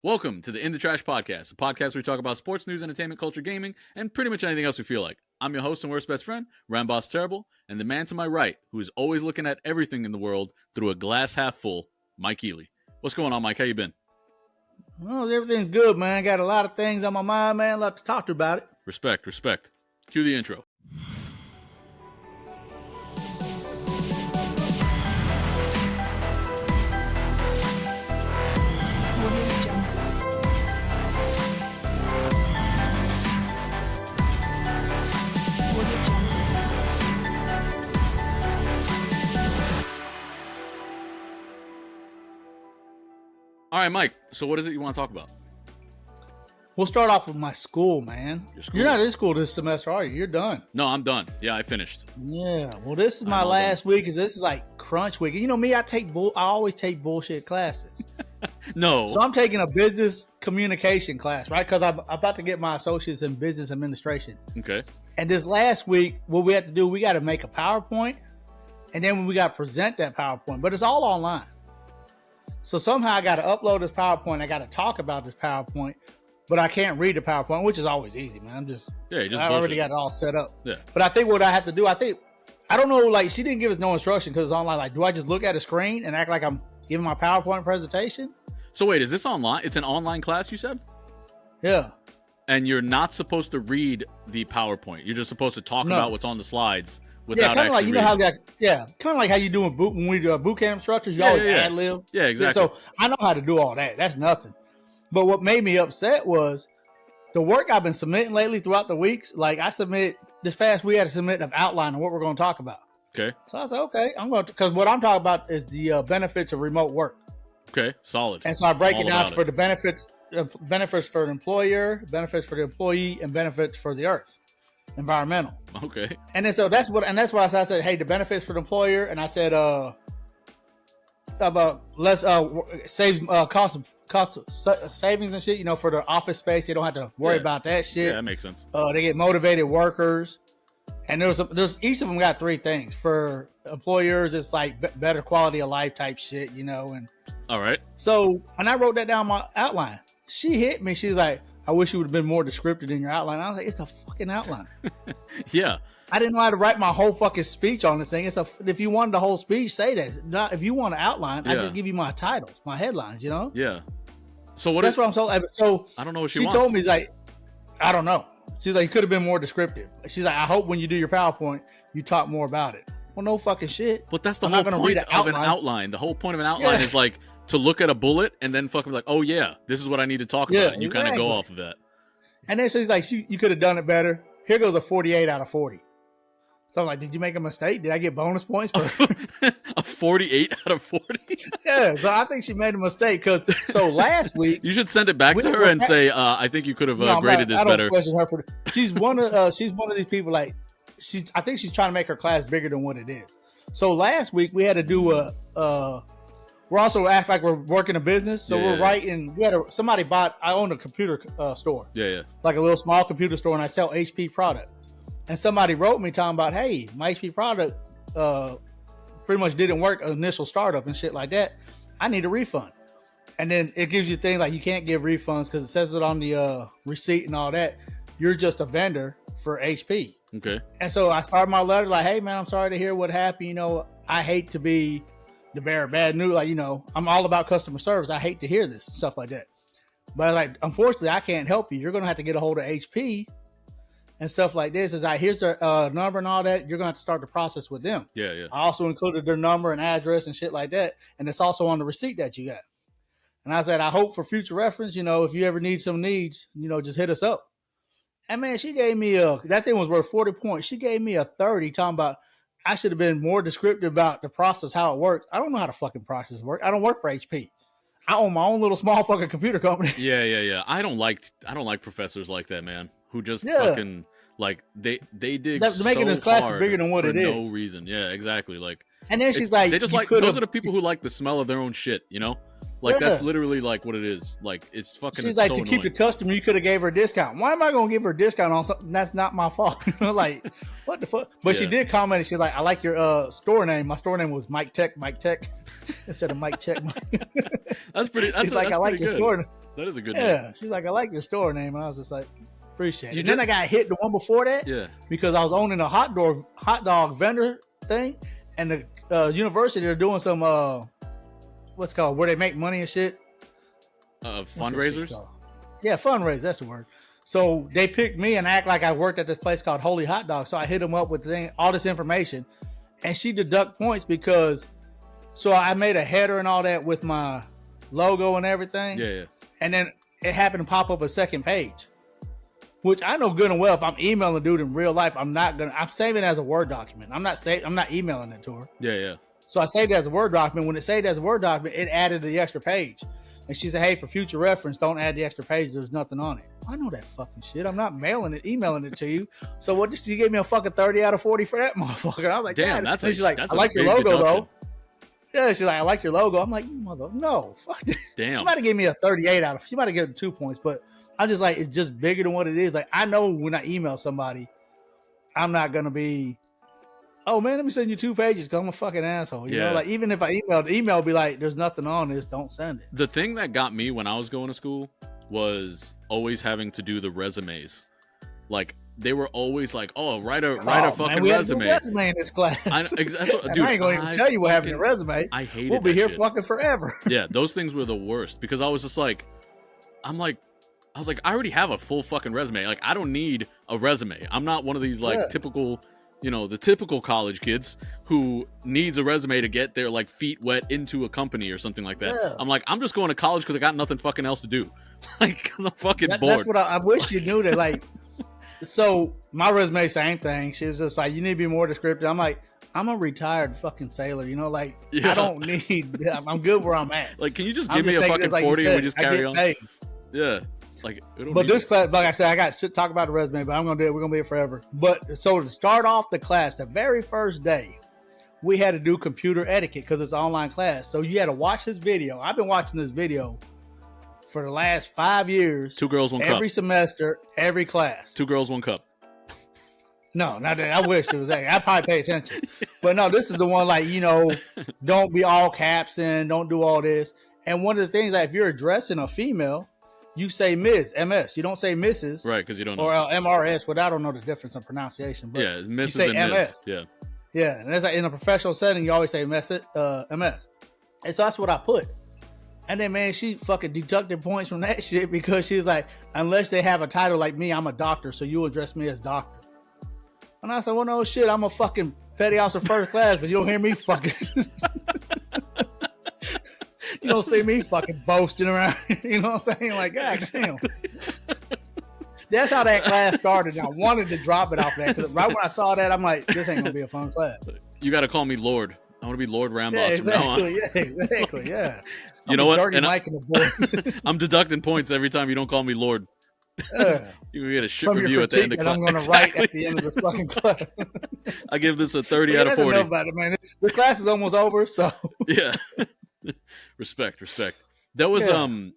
Welcome to the Indatrashpodcast, a podcast where we talk about sports, news, entertainment, culture, gaming, and pretty much anything else we feel like. I'm your host and worst best friend, Ramboss the Terrible, and the man to my right, who is always looking at everything in the world through a glass half full, MikeEhle. What's going on, Mike? How you been? Well, everything's good, man. Got a lot of things on my mind, man. Love to talk to about it. Respect. Cue the intro. All right, Mike. So what is it you want to talk about? We'll start off with my school, man. Your school? You're not in school this semester, are you? You're done. No, I'm done. Yeah, I finished. Yeah. Well, this is my last week. Cause this is like crunch week. You know me, I always take bullshit classes. No. So I'm taking a business communication class, right? Because I'm about to get my associates in business administration. Okay. And this last week, what we had to do, we got to make a PowerPoint, and then we got to present that PowerPoint. But it's all online. So somehow I got to upload this PowerPoint. I got to talk about this PowerPoint, but I can't read the PowerPoint, which is always easy, man. I already got it all set up. Yeah. But I think what I have to do, I don't know, like she didn't give us no instruction because it's online. Like, do I just look at a screen and act like I'm giving my PowerPoint presentation? So wait, is this online? It's an online class, you said? Yeah. And you're not supposed to read the PowerPoint. You're just supposed to talk about what's on the slides without kind of like, you know how reading. kind of like how you do when we do boot camp instructors, you always ad lib. Yeah, exactly. So I know how to do all that. That's nothing. But what made me upset was the work I've been submitting lately throughout the weeks. Like this past week, I had to submit an outline of what we're going to talk about. Okay. So I said, okay, I'm going to, because what I'm talking about is the benefits of remote work. Okay, solid. And so I break it down for the benefits for the employer, benefits for the employee, and benefits for the earth, environmental. Okay. And then that's why I said, hey, the benefits for the employer, and I said about less saves cost savings and shit. You know, for the office space, they don't have to worry about that shit. Yeah, that makes sense. They get motivated workers, and there's each of them got three things. For employers, it's like better quality of life type shit, you know. And all right. So when I wrote that down my outline, she hit me. She was like, I wish you would have been more descriptive in your outline. I was like, it's a fucking outline. Yeah. I didn't know how to write my whole fucking speech on this thing. If you wanted the whole speech, say that. If you want an outline, I just give you my titles, my headlines, you know? Yeah. So that's what I'm so I don't know what she wants. told me, like, I don't know. She's like, you could have been more descriptive. She's like, I hope when you do your PowerPoint, you talk more about it. Well, no fucking shit. But that's the whole point of an outline. The whole point of an outline is like to look at a bullet and then fucking like, oh yeah, this is what I need to talk about. And you kind of go off of that. And then she's like, you could have done it better. Here goes a 48 out of 40. So I'm like, did you make a mistake? Did I get bonus points for a 48 out of 40? Yeah, so I think she made a mistake so last week you should send it back to her and say, I think you could have graded this better. Question her she's one of these people, like I think she's trying to make her class bigger than what it is. So last week we had to do we're also act like we're working a business. So we're writing. I own a computer store. Yeah. Like a little small computer store, and I sell HP product. And somebody wrote me talking about, hey, my HP product pretty much didn't work initial startup and shit like that. I need a refund. And then it gives you things like you can't give refunds because it says it on the receipt and all that. You're just a vendor for HP. Okay. And so I started my letter like, hey, man, I'm sorry to hear what happened. You know, I hate to be the bearer of bad news. Like, you know, I'm all about customer service. I hate to hear this, stuff like that. But like, unfortunately, I can't help you. You're going to have to get a hold of HP and stuff like this. Is here's their number and all that. You're going to have to start the process with them. Yeah. I also included their number and address and shit like that. And it's also on the receipt that you got. And I said, I hope for future reference, you know, if you ever need some needs, you know, just hit us up. And man, she gave me that thing was worth 40 points. She gave me a 30 talking about I should have been more descriptive about the process, how it works. I don't know how the fucking process works. I don't work for HP. I own my own little small fucking computer company. Yeah. I don't like professors like that, man. Who just fucking like they dig They're making the class bigger than what it is. No reason. Yeah, exactly. Like, and then she's like, they just like those are the people who like the smell of their own shit. You know, like that's literally like what it is. Like it's fucking. She's like, so to annoying. keep the customer, you could have gave her a discount. Why am I going to give her a discount on something that's not my fault? Like, what the fuck? But she did comment. And she's like, I like your store name. My store name was Mike Tech instead of Mike Check. That's pretty. That's she's like, I like your store. That is a good name. Yeah, she's like, I like your store name, and I was just like, appreciate it. Then I got hit the one before that, because I was owning a hot dog vendor thing, and the university they're doing some what's it called, where they make money and shit. Fundraisers. Yeah, fundraisers. That's the word. So they picked me and act like I worked at this place called Holy Hot Dog. So I hit them up with all this information, and she deduct points because. So I made a header and all that with my logo and everything. Yeah. And then it happened to pop up a second page, which I know good and well. If I'm emailing dude in real life, I'm saving it as a Word document. I'm not emailing it to her. Yeah. So I saved it as a Word document. When it saved as a Word document, it added the extra page. And she said, hey, for future reference, don't add the extra page. There's nothing on it. I know that fucking shit. I'm not emailing it to you. So what did she give me a fucking 30 out of 40 for that motherfucker? I was like, damn, that's she's like, I like your logo though. Yeah, she's like, I like your logo. I'm like, no, fuck that. Damn. She might have given me a 38 she might have given 2 points, but I'm just like, it's just bigger than what it is. Like, I know when I email somebody, I'm not going to be, oh man, let me send you 2 pages because I'm a fucking asshole. You know, like even if I emailed, the email will be like, there's nothing on this, don't send it. The thing that got me when I was going to school was always having to do the resumes. Like, they were always like, "Oh, write a fucking resume." We had to do a resume in this class. I ain't going to even tell you what happened in your resume. I hated. We'll be here shit. fucking forever. Yeah, those things were the worst because I was just like, I was like, I already have a full fucking resume. Like, I don't need a resume. I'm not one of these typical, the typical college kids who needs a resume to get their like feet wet into a company or something like that. Yeah. I'm like, I'm just going to college because I got nothing fucking else to do. Like, because I'm fucking bored. That's what I wish you knew that. Like. So my resume, same thing. She was just like, you need to be more descriptive. I'm like, I'm a retired fucking sailor, I don't need, I'm good where I'm at. Like, can you just give me a fucking 40 and we just carry on? Paid. Yeah. Like, but this class, like I said, I got shit to talk about the resume, but I'm going to do it. We're going to be here forever. But so to start off the class, the very first day, we had to do computer etiquette because it's an online class. So you had to watch this video. I've been watching this video for the last 5 years. 2 girls, 1 cup. Every semester, every class. 2 girls, 1 cup. No, not that. I wish it was that. I probably pay attention. But no, this is the one like, don't be all caps in, don't do all this. And one of the things that if you're addressing a female, you say Ms., MS. You don't say Mrs. Right, because you don't know. Or MRS, but I don't know the difference in pronunciation. But yeah, Mrs. and Ms. Yeah. Yeah, and it's like in a professional setting, you always say MS. And so that's what I put. And then, man, she fucking deducted points from that shit because she's like, unless they have a title like me, I'm a doctor, so you address me as doctor. And I said, well, no shit, I'm a fucking petty officer first class, but you don't hear me fucking... You don't see me fucking boasting around. You know what I'm saying? Like, God damn. That's how that class started. And I wanted to drop it off that because right when I saw that, I'm like, this ain't going to be a fun class. You got to call me Lord. I want to be Lord Ramboss from now on. Yeah, exactly. Yeah. You know what? Dirty Mike and the boys. I'm deducting points every time you don't call me Lord. You get a shit review at the end of class. I'm going to write at the end of this fucking class. I give this a 30 out of 40. Enough about it, man. The class is almost over, so. Yeah. Respect. That was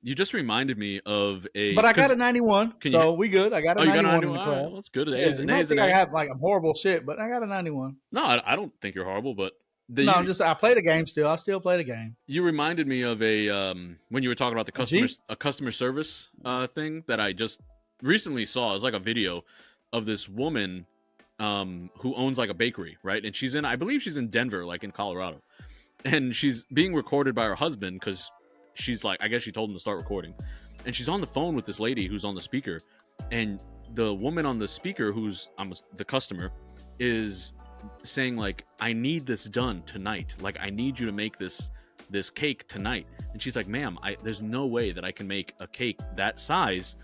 you just reminded me of a. But I got a 91, so we good. I got a 91 in the class. That's good. You might think I have like a horrible shit, but I got a 91. No, I don't think you're horrible, but I play the game still. I still play the game. You reminded me of a when you were talking about the customer service thing that I just recently saw. It was like a video of this woman who owns like a bakery, right? And I believe she's in Denver, like in Colorado. And she's being recorded by her husband because she's like, I guess she told him to start recording. And she's on the phone with this lady who's on the speaker. And the woman on the speaker, who's the customer, is saying like, I need this done tonight. Like, I need you to make this cake tonight. And she's like, ma'am, there's no way that I can make a cake that size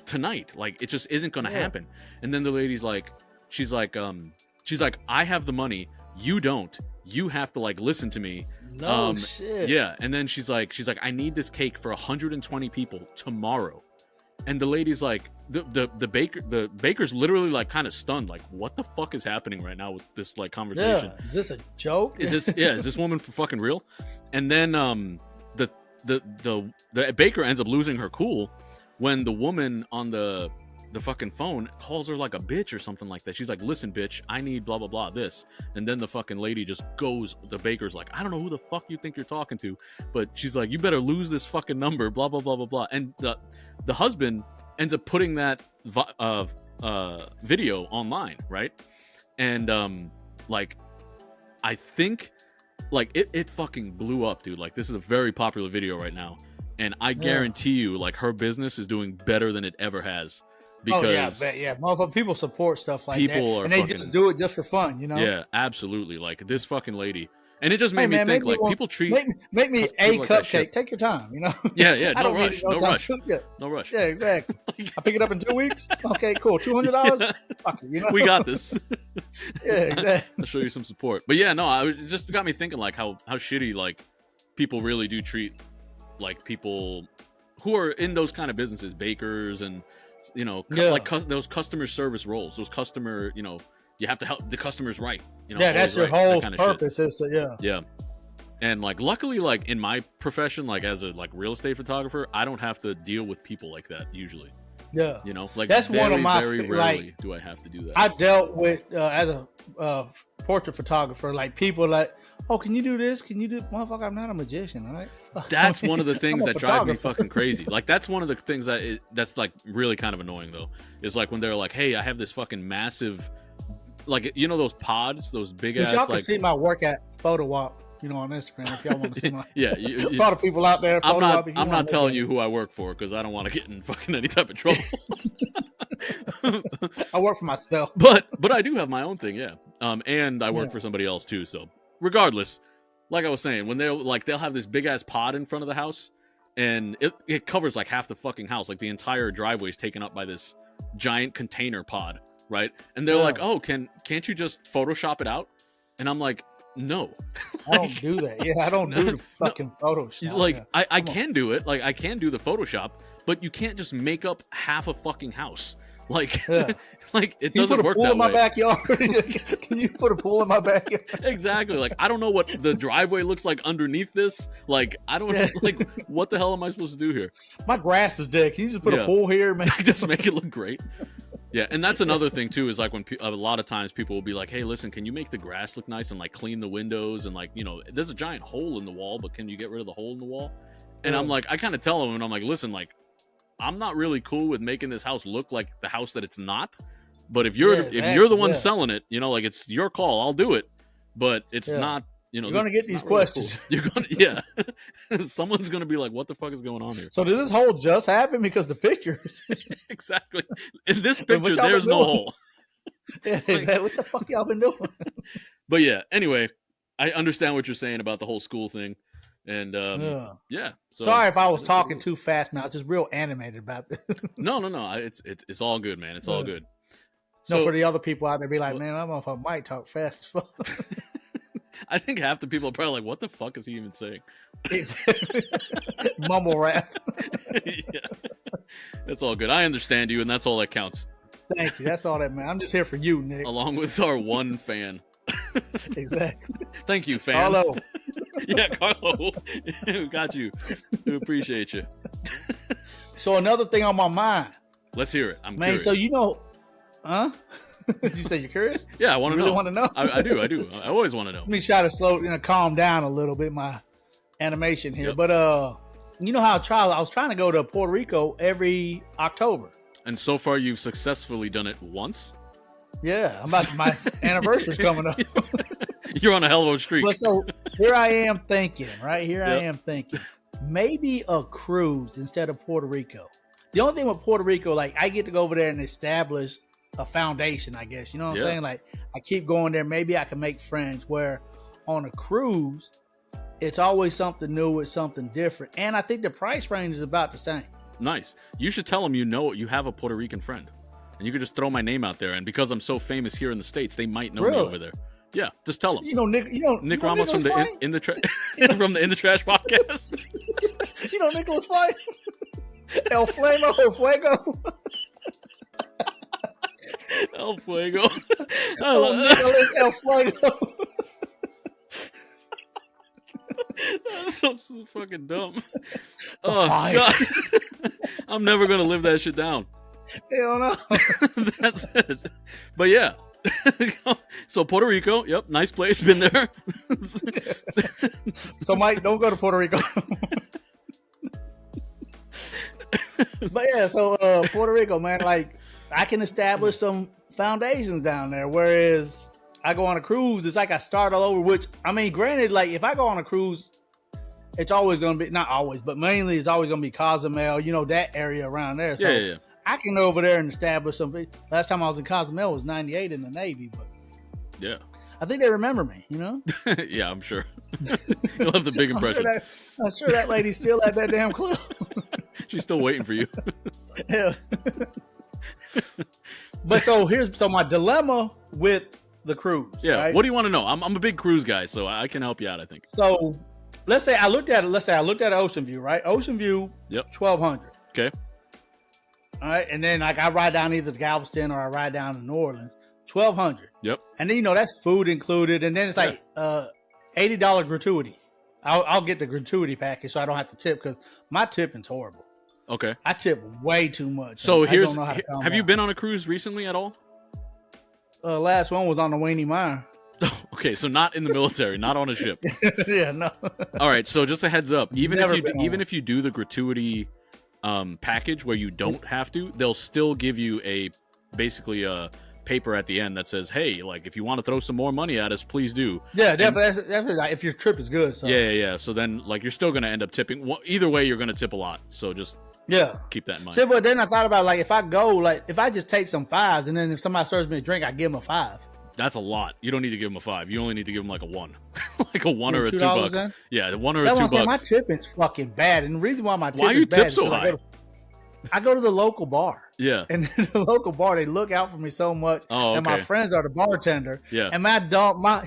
tonight. Like, it just isn't going to happen. And then the lady's like, she's like, I have the money. You don't. You have to like listen to me. No shit. Yeah. And then she's like, I need this cake for 120 people tomorrow. And the lady's like, the baker's literally like kind of stunned, like, what the fuck is happening right now with this like conversation? Yeah. Is this a joke? Is this woman for fucking real? And then the baker ends up losing her cool when the woman on the the fucking phone, calls her like a bitch or something like that. She's like, listen, bitch, I need blah, blah, blah, this. And then the fucking lady just goes, the baker's like, I don't know who the fuck you think you're talking to, but she's like, you better lose this fucking number, blah, blah, blah, blah, blah. And the husband ends up putting that video online, right? And like, I think like it fucking blew up, dude. Like, this is a very popular video right now, and I guarantee you, like, her business is doing better than it ever has. Because motherfucker, people support stuff like that, and they just do it just for fun, you know? Yeah, absolutely. Like, this fucking lady, and it just made me think, like, people treat make me a cupcake. Like, take your time, you know? Yeah, no rush, no rush, no rush. Yeah, exactly. I pick it up in 2 weeks. Okay, cool. $200. Fuck it, you know? We got this. Yeah, exactly. I'll show you some support. But yeah, no, it just got me thinking, like, how shitty, like, people really do treat, like, people who are in those kind of businesses, bakers and, you know, like those customer service roles, those customer, you know, you have to help the customers right. You know, yeah, that's your whole kind of purpose is to, yeah. And like, luckily, like in my profession, like as a like real estate photographer, I don't have to deal with people like that usually. Yeah, you know, like that's one of my very rarely do I have to do that. I dealt with as a portrait photographer, like people like, oh, can you do this? Can you do? Motherfucker, I'm not a magician, all right? That's one of the things that drives me fucking crazy. Like, that's one of the things that's like really kind of annoying though. Is like when they're like, hey, I have this fucking massive, like, you know, those pods, those big ass. Y'all can like, see my work at Photo Op, you know, on Instagram if y'all want to see my. Yeah, a lot of people out there. I'm not telling you who I work for because I don't want to get in fucking any type of trouble. I work for myself, but I do have my own thing, yeah. And I work for somebody else too. So regardless, like I was saying, when they'll have this big ass pod in front of the house, and it covers like half the fucking house, like the entire driveway is taken up by this giant container pod, right? And they're like, oh, can't you just Photoshop it out? And I'm like, no, I don't do that. Yeah, I don't do the fucking Photoshop. Like, I can do it. Like, I can do the Photoshop, but you can't just make up half a fucking house. Like, like it doesn't work that way. Can you put a pool in my backyard? Can you put a pool in my backyard? Exactly. Like, I don't know what the driveway looks like underneath this. Like, I don't like, what the hell am I supposed to do here? My grass is dead. Can you just put a pool here, man? Just make it look great. Yeah, and that's another thing too, is like when a lot of times people will be like, hey, listen, can you make the grass look nice and like clean the windows and like, you know, there's a giant hole in the wall, but can you get rid of the hole in the wall? And I'm like, I kind of tell them, and I'm like, listen, like, I'm not really cool with making this house look like the house that it's not. But if you're the one selling it, you know, like, it's your call. I'll do it, but it's not. You know, you're gonna get these questions. Really cool. You're gonna, someone's gonna be like, "What the fuck is going on here?" So did this hole just happen because the pictures? Exactly. In this picture, there's no hole. Yeah, what the fuck y'all been doing? But yeah, anyway, I understand what you're saying about the whole school thing. And yeah. So, sorry if I was talking too fast, man. I was just real animated about this. No. It's all good, man. It's all good. No, so, for the other people out there, be like, man, I don't know if I might talk fast as fuck. I think half the people are probably like, what the fuck is he even saying? Mumble rap. Yeah. That's all good. I understand you, and that's all that counts. Thank you. That's all that matters. I'm just here for you, Nick. Along with our one fan. Exactly. Thank you, fan. Carlo. Yeah, Carlo. We got you. We appreciate you. So another thing on my mind. Let's hear it. I'm curious. So you know, huh? Did you say you're curious? Yeah, I want to know. Really want to know? I do. I always want to know. Let me try to calm down a little bit my animation here. Yep. But you know how I was trying to go to Puerto Rico every October. And so far, you've successfully done it once. Yeah, my anniversary's coming up. You're on a hell of a streak. But so here I am thinking, right? I am thinking, maybe a cruise instead of Puerto Rico. The only thing with Puerto Rico, like, I get to go over there and establish a foundation, I guess. You know what I'm saying? Like, I keep going there. Maybe I can make friends. Where on a cruise, it's always something new. It's something different. And I think the price range is about the same. Nice. You should tell them you have a Puerto Rican friend. And you could just throw my name out there. And because I'm so famous here in the States, they might know me over there. Yeah, just tell them. You know Nick Ramboss from the from the Indatrashpodcast. You know Nicholas Flame? El Flamo or Fuego? El Fuego. Nicholas El Fuego. That's so fucking dumb. Oh, God. I'm never going to live that shit down. Hell no. That's it. But yeah. So Puerto Rico, yep, nice place. Been there. So Mike, don't go to Puerto Rico. But yeah, so Puerto Rico, man, like I can establish some foundations down there. Whereas I go on a cruise, it's like I start all over. Which I mean, granted, like if I go on a cruise, it's always going to be, not always, but mainly it's always going to be Cozumel, that area around there. So yeah. I can go over there and establish something. Last time I was in Cozumel was 98 in the Navy, but yeah, I think they remember me, Yeah, I'm sure. You'll have the big impression. I'm sure that lady still had that damn clue. She's still waiting for you. Yeah. But so my dilemma with the cruise. Yeah. Right? What do you want to know? I'm a big cruise guy, so I can help you out, I think. So let's say I looked at Ocean View, right? Ocean View, yep. 1,200. Okay. All right. And then like I ride down either to Galveston or I ride down to New Orleans, 1,200. Yep. And then, that's food included. And then it's like $80 gratuity. I'll get the gratuity package so I don't have to tip because my tipping's horrible. Okay. I tip way too much. So have you been on a cruise recently at all? Last one was on the Weenie Mine. Okay, so not in the military, not on a ship. Yeah, no. All right, so just a heads up. Even if you do the gratuity package where you don't have to, they'll still give you basically a paper at the end that says, hey, like if you want to throw some more money at us, please do. Yeah, definitely. That's like, if your trip is good. So. Yeah. So then like you're still going to end up tipping. Either way, you're going to tip a lot. So just keep that in mind. See, but then I thought about like if I just take some fives and then if somebody serves me a drink, I give them a $5. That's a lot. You don't need to give them a $5. You only need to give them like a $1. Like a $1 or a $2. Then? Yeah, the $1 or a $2. My tipping's fucking bad. And the reason why my tip why is you bad tip is so high? I go to the local bar. Yeah. And the local bar, they look out for me so much. Oh, okay. And my friends are the bartender. Yeah. And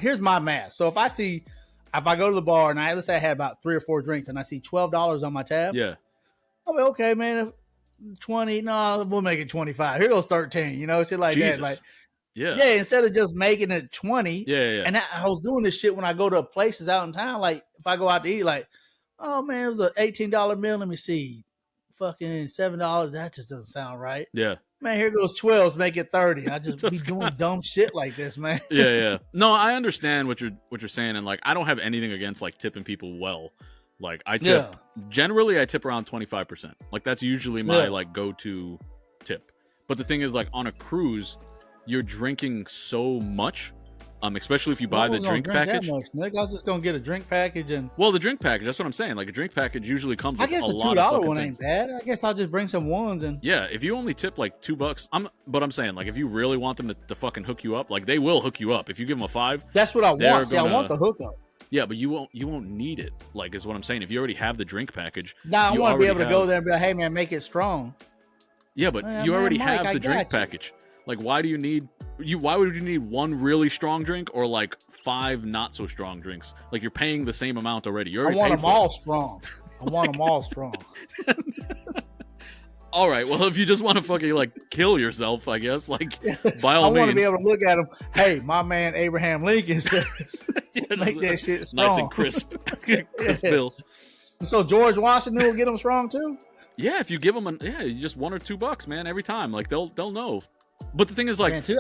here's my math. So if I go to the bar and let's say I had about 3 or 4 drinks and I see $12 on my tab. Yeah. I'll be okay, man. 20, no, we'll make it 25. Here goes 13, shit like Jesus. that. Like, yeah, instead of just making it 20. Yeah. And I was doing this shit when I go to places out in town. Like, if I go out to eat, like, oh, man, it was an $18 meal. Let me see. Fucking $7. That just doesn't sound right. Yeah. Man, here goes 12. Make it 30. I just be doing dumb shit like this, man. Yeah. No, I understand what you're saying. And, like, I don't have anything against, like, tipping people well. Like, I tip. Generally, I tip around 25%. Like, that's usually my, like, go-to tip. But the thing is, like, on a cruise, you're drinking so much, especially if you buy the drink package. That much, Nick. I was just gonna get a drink package Well, the drink package. That's what I'm saying. Like a drink package usually comes with a lot of fucking I guess the $2 one things. ain't bad. I guess I'll just bring some ones and. Yeah, if you only tip like $2, but I'm saying like if you really want them to fucking hook you up, like they will hook you up. If you give them a $5, that's what I want. See, I want the hookup. Yeah, but you won't need it. Like is what I'm saying. If you already have the drink package, I want to be able to go there and be like, hey man, make it strong. Yeah, but you already have the drink package. Like, why do you need why would you need one really strong drink or like 5 not so strong drinks? Like you're paying the same amount already. You already I want them all strong. I want them all strong. All right. Well, if you just want to fucking like kill yourself, I guess, like by all means. I want to be able to look at him. Hey, my man Abraham Lincoln says, make that shit strong. Nice and crisp. Crisp bill. So George Washington will get them strong too? Yeah, if you give them just $1 or $2, man, every time. Like they'll know. But the thing is, like, man, $1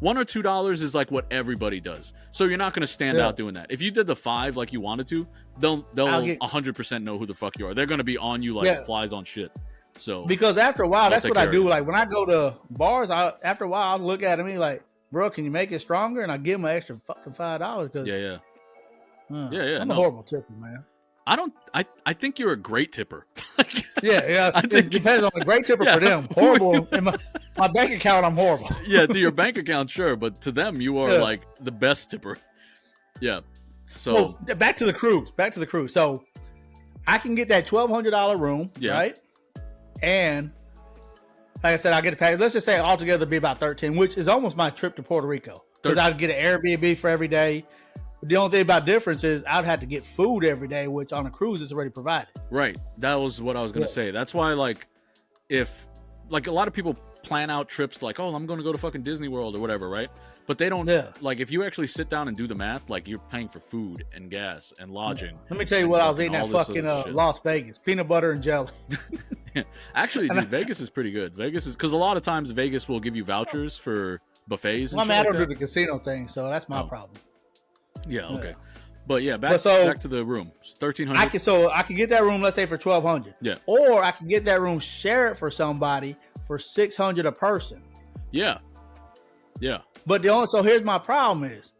or $2 is like what everybody does. So you're not going to stand out doing that. If you did the 5 like you wanted to, they'll 100% know who the fuck you are. They're going to be on you like flies on shit. So because after a while, that's what I do. Like when I go to bars, after a while, I'll look at them and be like, "Bro, can you make it stronger?" And I give them an extra fucking $5 because I'm a horrible tipper, man. I think you're a great tipper. Yeah. It depends on a great tipper for them. Horrible. In my bank account, I'm horrible. Yeah, to your bank account, sure. But to them, you are like the best tipper. Yeah. So back to the cruise. So I can get that $1,200 room, right? And like I said, I'll get a package. Let's just say altogether it'd be about 13, which is almost my trip to Puerto Rico. Because I'd get an Airbnb for every day. The only thing about difference is I'd have to get food every day, which on a cruise is already provided. Right. That was what I was going to say. That's why, like, if, like, a lot of people plan out trips like, oh, I'm going to go to fucking Disney World or whatever, right? But they don't, Yeah. like, if you actually sit down and do the math, like, you're paying for food and gas and lodging. Let me tell you and what I was fucking eating all at this fucking other shit. Las Vegas. Peanut butter and jelly. Actually, dude, Vegas is pretty good. Vegas is, because a lot of times Vegas will give you vouchers for buffets and Well, I shit mean, I like don't do that. the casino thing, so that's my Oh. problem. Yeah, okay. Yeah. But yeah, back to the room. 1,300. I could get that room, let's say, for $1,200. Yeah. Or I could get that room, share it for somebody for $600 a person. Yeah. Yeah. But so here's my problem is,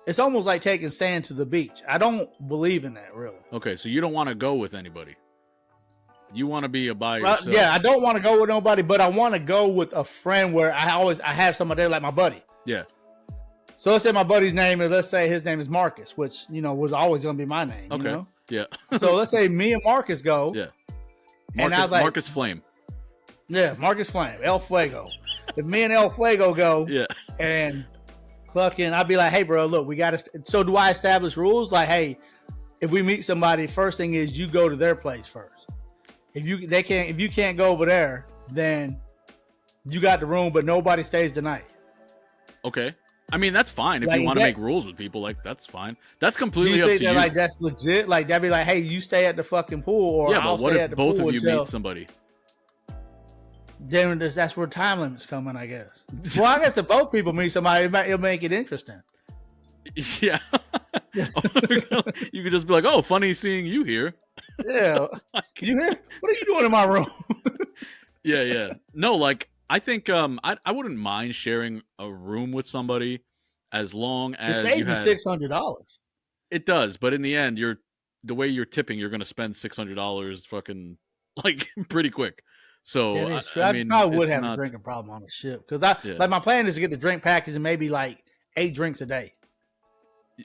it's almost like taking sand to the beach. I don't believe in that, really. Okay, so you don't want to go with anybody. You want to be by yourself. Yeah, I don't want to go with nobody, but I want to go with a friend where I have somebody there like my buddy. Yeah. So let's say my buddy's name is, let's say his name is Marcus, which, was always going to be my name. Okay. You know? Yeah. So let's say me and Marcus go. Yeah. And I was like, Marcus Flame. Yeah, Marcus Flame, El Fuego. If me and El Fuego go, Yeah. and fucking, I'd be like, hey, bro, look, we got to. So do I establish rules? Like, hey, if we meet somebody, first thing is you go to their place first. If you can't go over there, then you got the room, but nobody stays the night. Okay. I mean, that's fine if Like, you want to make rules with people. Like, that's fine. That's completely you up think to that, you. like, that's legit? Like, that'd be like, hey, you stay at the fucking pool, or Yeah, I'll but what stay if at the both pool of you until- meet somebody? Then that's where time limits come in, I guess. Well, I guess if both people meet somebody, it'll make it interesting. Yeah. You could just be like, oh, funny seeing you here. Yeah. You here? What are you doing in my room? Yeah, yeah. No, like, I think I wouldn't mind sharing a room with somebody as long It as saves you me had... $600. It does, but in the end, the way you're tipping, you're going to spend $600 fucking, like, pretty quick. So, It is true. I I mean, probably would it's have not... a drinking problem on the ship because Yeah. like my plan is to get the drink package and maybe like 8 drinks a day.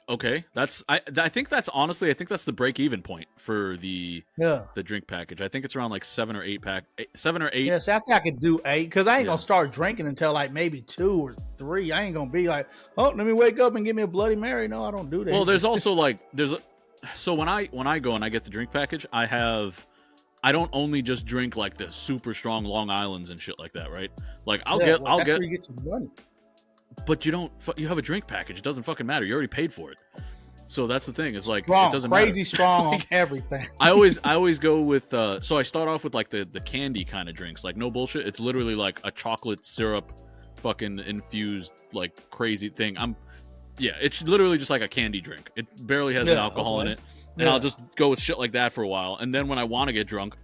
Okay, I think that's honestly, I think that's the break-even point for the drink package. I think it's around like 7 or 8 pack, 7 or 8. Yeah, so I think I could do 8 because I ain't Yeah. gonna start drinking until like maybe 2 or 3. I ain't gonna be like, oh, let me wake up and give me a Bloody Mary. No, I don't do that. Well, there's also like so when I go and I get the drink package, I don't only just drink like the super strong Long Islands and shit like that, right? Like I'll get where you get some money. But you have a drink package. It doesn't fucking matter. You already paid for it. So that's the thing. It's like Strong, it doesn't crazy matter. strong on everything. I always go with so I start off with like the candy kind of drinks, like no bullshit. It's literally like a chocolate syrup fucking infused like crazy thing. It's literally just like a candy drink. It barely has any alcohol in it. And I'll just go with shit like that for a while. And then when I want to get drunk,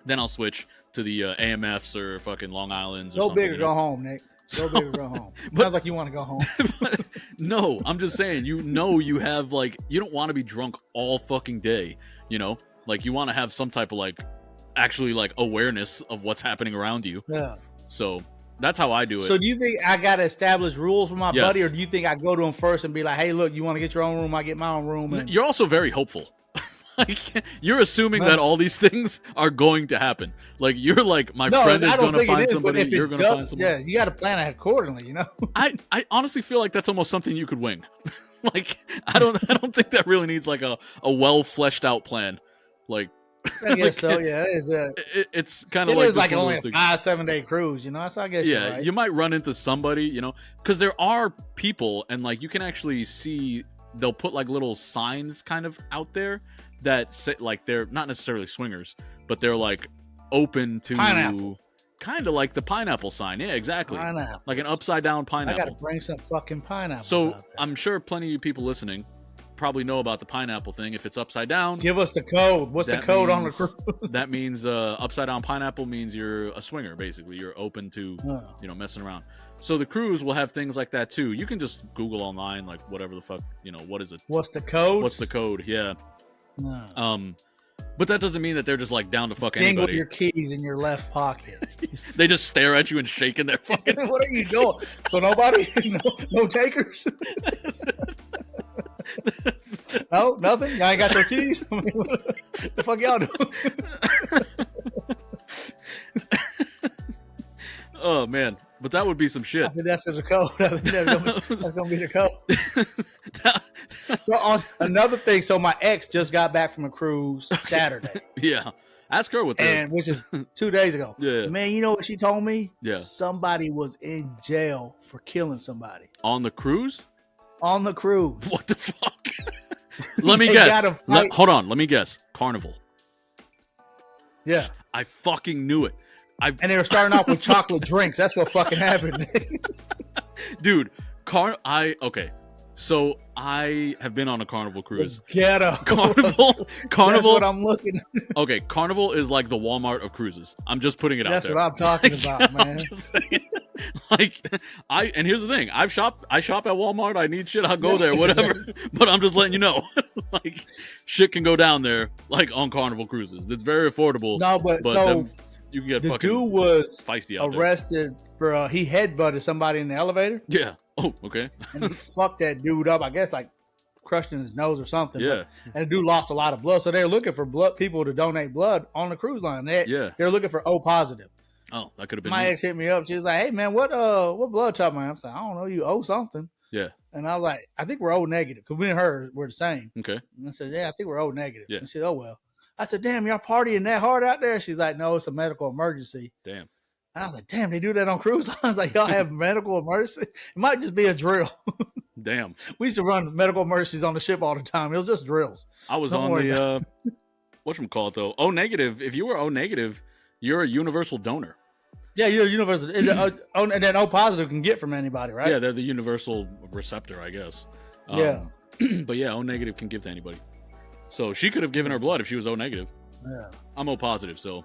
then I'll switch to the AMFs or fucking Long Islands or Go something. big or go home, Nick. Go big or go home. But- Sounds like you want to go home. No, I'm just saying, you have like, you don't want to be drunk all fucking day, like you want to have some type of like actually like awareness of what's happening around you. Yeah. So that's how I do it. So do you think I got to establish rules with my Yes. buddy, or do you think I go to him first and be like, hey, look, you want to get your own room? I get my own room. And You're also very hopeful. Like, you're assuming No. that all these things are going to happen. Like, you're like, my friend is going to find somebody, you're going to find somebody. Yeah, you got to plan it accordingly, I honestly feel like that's almost something you could wing. Like, I don't think that really needs like a well fleshed out plan. Like, I guess like, so. Yeah, it is. it's kind of It like is like just one of only a those things. 5-7 day cruise, So I guess Yeah, you're right. you might run into somebody, because there are people, and like you can actually see they'll put like little signs kind of out there that say like they're not necessarily swingers, but they're like open to Pineapple. kind of like the pineapple sign. Yeah, exactly. Pineapple. Like an upside down I got to pineapple. bring some fucking pineapple. So I'm sure plenty of you people listening probably know about the pineapple thing. If it's upside down, give us the code. What's the that code on the means- cruise? that means upside down pineapple means you're a swinger. Basically, you're open to Oh. messing around. So the cruise will have things like that too. You can just Google online, like whatever the fuck, what is it? What's the code? What's the code? Yeah. No. But that doesn't mean that they're just like down to fuck Jingle anybody. your keys in your left pocket. They just stare at you and shaking their fucking. What are you doing? So nobody, no takers. No, nothing. Y'all ain't got your keys. I mean, what the fuck y'all doing? Oh man, but that would be some I shit. think that's the code. I think that's gonna be the code. So another thing. So my ex just got back from a cruise Saturday. Yeah, Ask her what the... And which is 2 days ago. Yeah. Man, you know what she told me? Yeah. Somebody was in jail for killing somebody. On the cruise? On the cruise. What the fuck? Let me guess. Hold on. Let me guess. Carnival. Yeah. I fucking knew it. And they were starting off with chocolate drinks. That's what fucking happened. Dude, okay. So I have been on a Carnival cruise. Ghetto. Carnival. That's what I'm looking at. Okay, Carnival is like the Walmart of cruises. I'm just putting it out there. That's what I'm talking about, man. I'm just saying. And here's the thing. I shop at Walmart. I need shit, I'll go there, whatever. But I'm just letting you know. Like, shit can go down there, like, on Carnival cruises. It's very affordable. No, but so you can get the fucking dude was feisty out arrested for he headbutted somebody in the elevator. Yeah. Oh, okay. And he fucked that dude up. I guess like crushed in his nose or something. Yeah. And the dude lost a lot of blood, so they're looking for people to donate blood on the cruise line. They're looking for O positive. Oh, that could have been my ex hit me up. She was like, "Hey man, what blood type am I?" I'm like, "I don't know. You owe something." Yeah. And I was like, "I think we're O negative because me and her were the same." Okay. And I said, "Yeah, I think we're O negative." Yeah. And she said, "Oh well." I said, "Damn, y'all partying that hard out there?" She's like, "No, it's a medical emergency." Damn. And I was like, "Damn, they do that on cruise lines? Like y'all have medical emergency? It might just be a drill." Damn. We used to run medical emergencies on the ship all the time. It was just drills. I was on the whatchamacallit though. O negative. If you were O negative, you're a universal donor. Yeah, you're a universal. And then O positive can get from anybody, right? Yeah, they're the universal receptor, I guess. Yeah. But yeah, O negative can give to anybody. So she could have given her blood if she was O negative. Yeah. I'm O positive, so.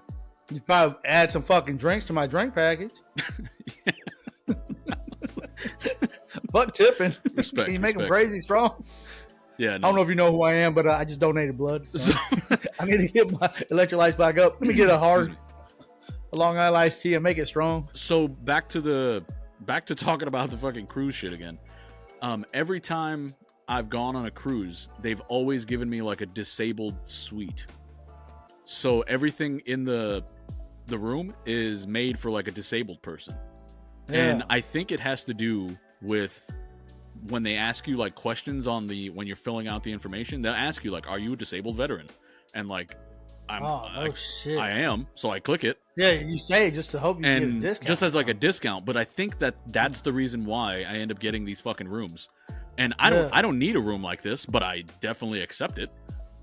You probably add some fucking drinks to my drink package. Fuck tipping. Respect. Can you make them crazy strong? Yeah. No. I don't know if you know who I am, but I just donated blood. So I need to get my electrolytes back up. Let me get a Long Island iced tea and make it strong. So back to talking about the fucking cruise shit again. Every time I've gone on a cruise, they've always given me like a disabled suite. So everything in the room is made for like a disabled person. Yeah. And I think it has to do with when they ask you like questions when you're filling out the information, they'll ask you like, are you a disabled veteran? And like, shit. I am. So I click it. Yeah, you say it just to hope you get a discount. Just as like a discount. But I think that's the reason why I end up getting these fucking rooms. And I don't need a room like this, but I definitely accept it.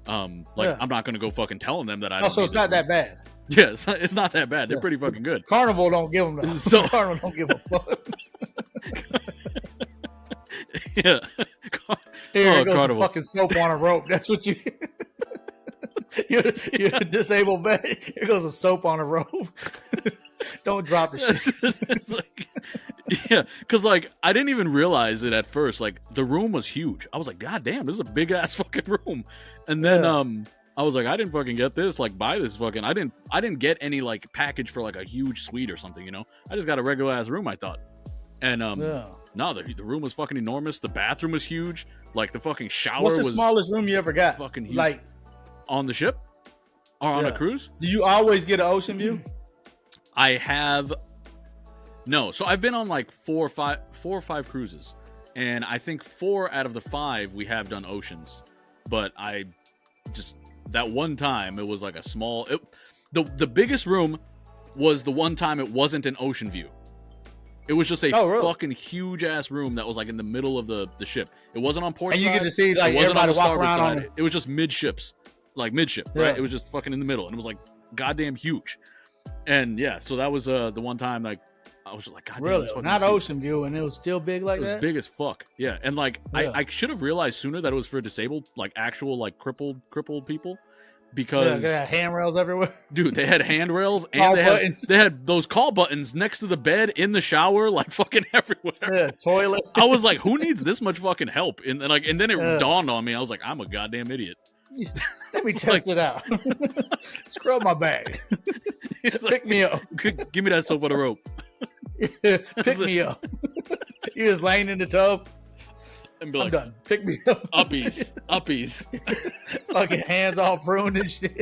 I'm not going to go fucking telling them that I don't. So it's not that bad. Yeah, it's not that bad. They're pretty fucking good. Carnival don't give them the Carnival don't give a fuck. Yeah. Here goes some fucking soap on a rope. That's what you. You're a disabled vet. Here goes a soap on a rope. Don't drop the shit. Yeah, because like I didn't even realize it at first. Like the room was huge. I was like, God damn, this is a big ass fucking room. And then I was like, I didn't fucking get this. Like buy this fucking. I didn't get any like package for like a huge suite or something. You know, I just got a regular ass room. I thought. And no, the room was fucking enormous. The bathroom was huge. Like the fucking shower was. What's the smallest room you ever got? Fucking huge. Like on the ship or on a cruise? Do you always get an ocean view? I have. No, so I've been on like 4 or 5 cruises, and I think 4 out of the 5 we have done oceans. But I just that one time it was like a small. The biggest room was the one time it wasn't an ocean view. It was just a fucking huge ass room that was like in the middle of the ship. It wasn't on port side. And you get to see like it wasn't on the starboard side. It was just midships, like midship, right? It was just fucking in the middle, and it was like goddamn huge. And yeah, so that was the one time like. I was just like, God damn, really? Not huge. Ocean view, and it was still big like that? It was big as fuck. Yeah, and like, I should have realized sooner that it was for disabled, like actual, like crippled people. Because they had handrails everywhere. Dude, they had handrails, and they had those call buttons next to the bed, in the shower, like fucking everywhere. Yeah, toilet. I was like, who needs this much fucking help? And then it dawned on me. I was like, I'm a goddamn idiot. Let me test it out. Scrub my bag. Pick me up. Give me that soap on a rope. Pick me up. You're just laying in the tub. And be like, I'm done. Pick me up. Uppies. Fucking hands all pruned and shit.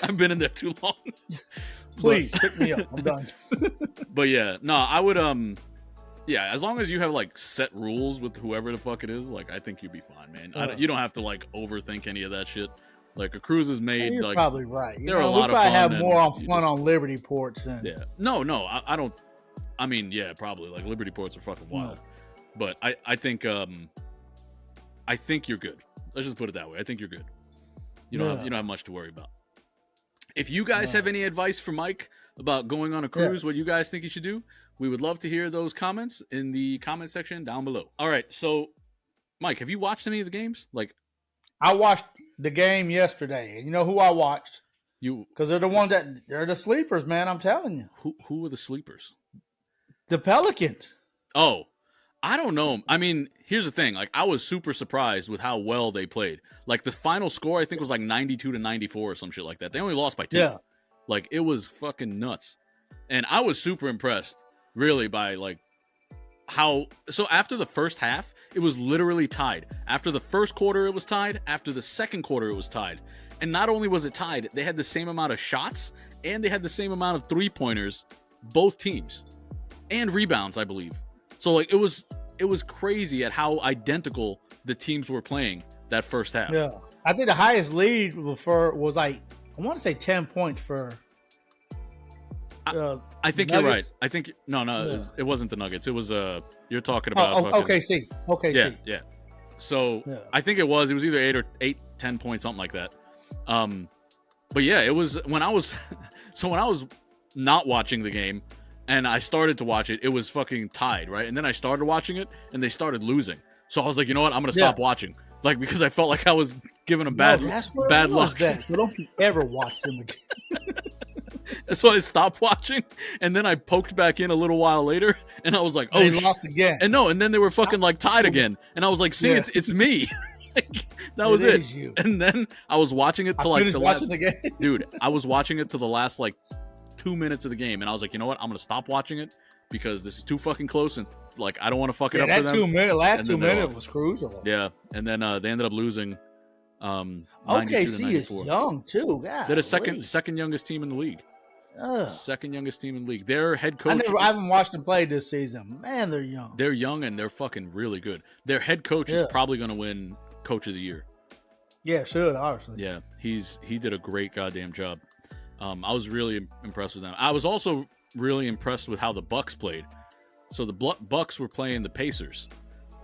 I've been in there too long. Please pick me up. I'm done. But yeah, no, I would yeah, as long as you have like set rules with whoever the fuck it is, like I think you'd be fine, man. You don't have to like overthink any of that shit. Like a cruise is Yeah, made. you're like probably right. there are a lot we of probably fun. have more and fun on Liberty ports than. Yeah. No, I don't. I mean, yeah, probably. Like Liberty ports are fucking wild. But I think you're good. Let's just put it that way. I think you're good. You don't have much to worry about. If you guys have any advice for Mike about going on a cruise, what you guys think he should do, we would love to hear those comments in the comment section down below. All right, so Mike, have you watched any of the games? Like, I watched the game yesterday. You know who I watched? You, because they're the sleepers, man. I'm telling you. Who were the sleepers? The Pelicans. Oh, I don't know. I mean, here's the thing. Like, I was super surprised with how well they played. Like, the final score, I think, was like 92-94 or some shit like that. They only lost by 2. Yeah. Like, it was fucking nuts. And I was super impressed, really, by, like, how... So, after the first half, it was literally tied. After the first quarter, it was tied. After the second quarter, it was tied. And not only was it tied, they had the same amount of shots, and they had the same amount of three-pointers, both teams. And rebounds, I believe. So, like, it was crazy at how identical the teams were playing that first half. Yeah. I think the highest lead was like, I want to say 10 points for I think Nuggets? you're right. I think it wasn't the Nuggets. It was you're talking about OKC. Yeah. So I think it was either 10 points, something like that. But yeah, it was when I was not watching the game and I started to watch it, it was fucking tied, right? And then I started watching it and they started losing. So I was like, you know what? I'm going to stop watching. Like, because I felt like I was giving a bad luck. So don't you ever watch them again. So I stopped watching, and then I poked back in a little while later, and I was like, "Oh, they lost again." And then they were fucking like tied again, and I was like, "See, it's me." Like, that was it. You. And then I was watching it to like the last. Dude, I was watching it to the last like 2 minutes of the game, and I was like, you know what? I'm gonna stop watching it because this is too fucking close, and like I don't want to fuck it up. That for them. Last 2 minutes was crucial. Yeah, and then they ended up losing. OKC is young too. God, they're the second youngest team in the league. Second youngest team in the league. Their head coach. I haven't watched them play this season. Man, they're young. They're young and they're fucking really good. Their head coach is probably going to win Coach of the Year. Yeah, should obviously. Yeah, he did a great goddamn job. I was really impressed with them. I was also really impressed with how the Bucks played. So the Bucks were playing the Pacers,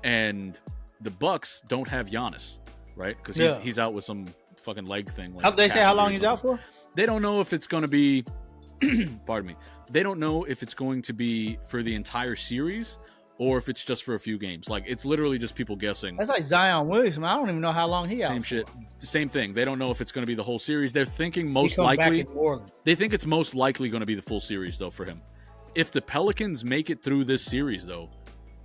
and the Bucks don't have Giannis, right? Because he's out with some fucking leg thing. Like they say how long he's out for? They don't know if it's going to be. Pardon me. They don't know if it's going to be for the entire series or if it's just for a few games. Like, it's literally just people guessing. That's like Zion Williamson. I don't even know how long he out. Same shit. Same thing. They don't know if it's going to be the whole series. They're thinking most likely. They think it's most likely going to be the full series though for him. If the Pelicans make it through this series though,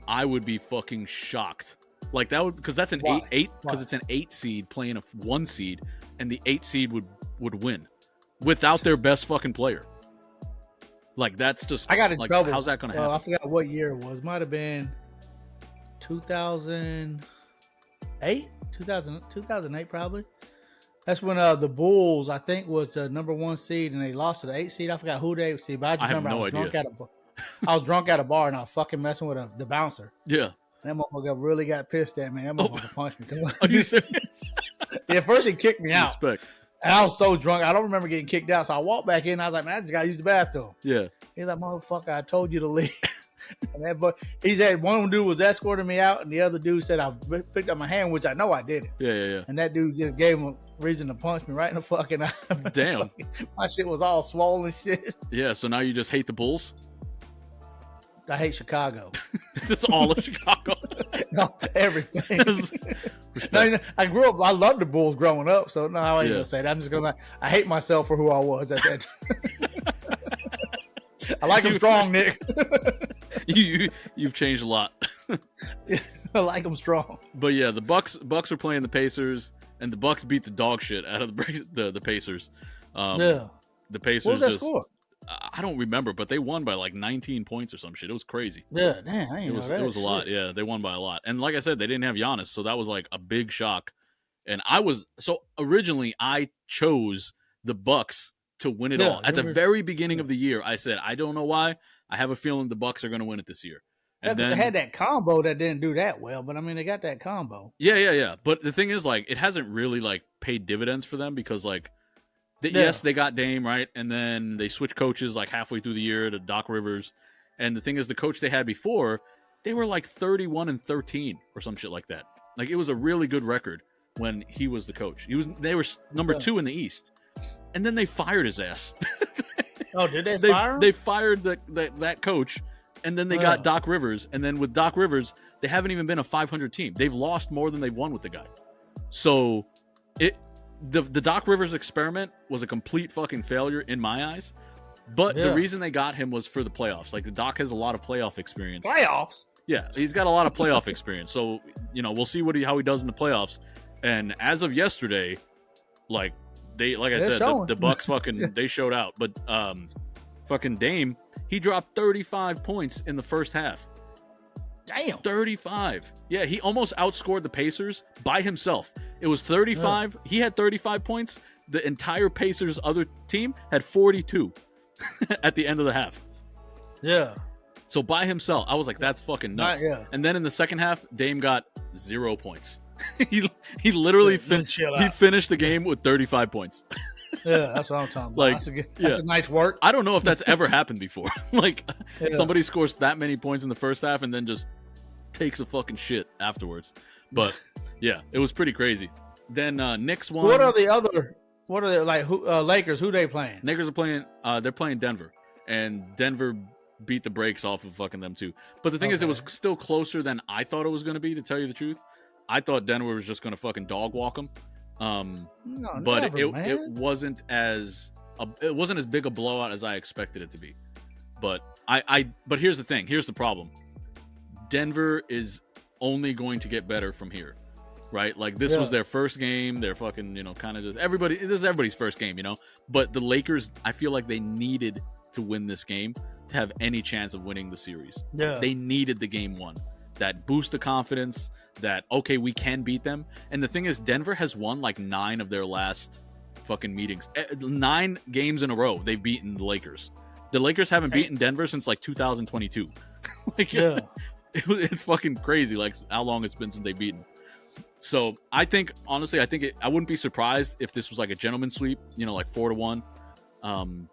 I would be fucking shocked. Like that would, because that's an 8 because it's an 8 seed playing a 1 seed, and the 8 seed would win without their best fucking player. Like, that's just... I got in trouble. How's that going to happen? I forgot what year it was. Might have been 2008? 2008, probably. That's when the Bulls, I think, was the number 1 seed, and they lost to the 8 seed. I forgot who they seed, but I just remember I was drunk at a bar, and I was fucking messing with the bouncer. Yeah. And that motherfucker really got pissed at me. That motherfucker punched me. Are you serious? Yeah, first he kicked me out. Respect. And I was so drunk, I don't remember getting kicked out. So I walked back in, and I was like, man, I just got to use the bathroom. Yeah. He's like, motherfucker, I told you to leave. And he said one dude was escorting me out, and the other dude said I picked up my hand, which I know I didn't. Yeah. And that dude just gave him a reason to punch me right in the fucking eye. Damn. My shit was all swollen shit. Yeah, so now you just hate the Bulls? I hate Chicago. That's all of Chicago. No, everything. No, I grew up. I loved the Bulls growing up, so no, I ain't gonna say that. I'm just gonna. I hate myself for who I was at that time. I like them strong, Nick. You've changed a lot. I like them strong. But yeah, the Bucks are playing the Pacers, and the Bucks beat the dog shit out of the Pacers. The Pacers. What was that score? I don't remember, but they won by like 19 points or some shit. It was crazy. Yeah, damn, I ain't know that. It was a lot. Yeah, they won by a lot. And like I said, they didn't have Giannis, so that was like a big shock. And originally I chose the Bucks to win it all. At the very beginning of the year, I said, I don't know why, I have a feeling the Bucks are going to win it this year. And then they had that combo that didn't do that well, but I mean, they got that combo. Yeah. But the thing is, like, it hasn't really like paid dividends for them because, like, yes, they got Dame, right, and then they switched coaches like halfway through the year to Doc Rivers. And the thing is, the coach they had before, they were like 31-13 or some shit like that. Like, it was a really good record when he was the coach. They were number 2 in the East, and then they fired his ass. Oh, did they fire him? They fired that coach. And then they got Doc Rivers. And then with Doc Rivers, they haven't even been a 500 team. They've lost more than they've won with the guy. So the Doc Rivers experiment was a complete fucking failure in my eyes. But the reason they got him was for the playoffs. Like, the Doc has a lot of playoff experience. Playoffs? Yeah, he's got a lot of playoff experience. So, we'll see how he does in the playoffs. And as of yesterday, like I said, the Bucks fucking, they showed out. But fucking Dame, he dropped 35 points in the first half. Damn. 35. Yeah, he almost outscored the Pacers by himself. It was 35. He had 35 points. The entire Pacers other team had 42 at the end of the half. Yeah. So by himself, I was like, that's fucking nuts. And then in the second half, Dame got 0 points. he literally finished the game with 35 points. Yeah, that's what I'm talking about. Like, that's a nice work. I don't know if that's ever happened before. Like, somebody scores that many points in the first half and then just takes a fucking shit afterwards. But yeah, it was pretty crazy. Then Knicks won. What are they like? Lakers? Who they playing? Lakers are playing. They're playing Denver, and Denver beat the brakes off of fucking them too. But the thing is, it was still closer than I thought it was going to be. To tell you the truth, I thought Denver was just going to fucking dog walk them. But it wasn't as big a blowout as I expected it to be. But but here's the thing. Here's the problem. Denver is only going to get better from here, right? Like, this was their first game. They're fucking, kind of just this is everybody's first game, But the Lakers, I feel like they needed to win this game to have any chance of winning the series. Yeah. They needed the game one. That boost of confidence that, okay, we can beat them. And the thing is, Denver has won like 9 of their last fucking meetings. 9 games in a row they've beaten the Lakers. The Lakers haven't beaten Denver since like 2022. It's fucking crazy, like, how long it's been since they've beaten. So I think, honestly, I wouldn't be surprised if this was like a gentleman's sweep, like 4-1.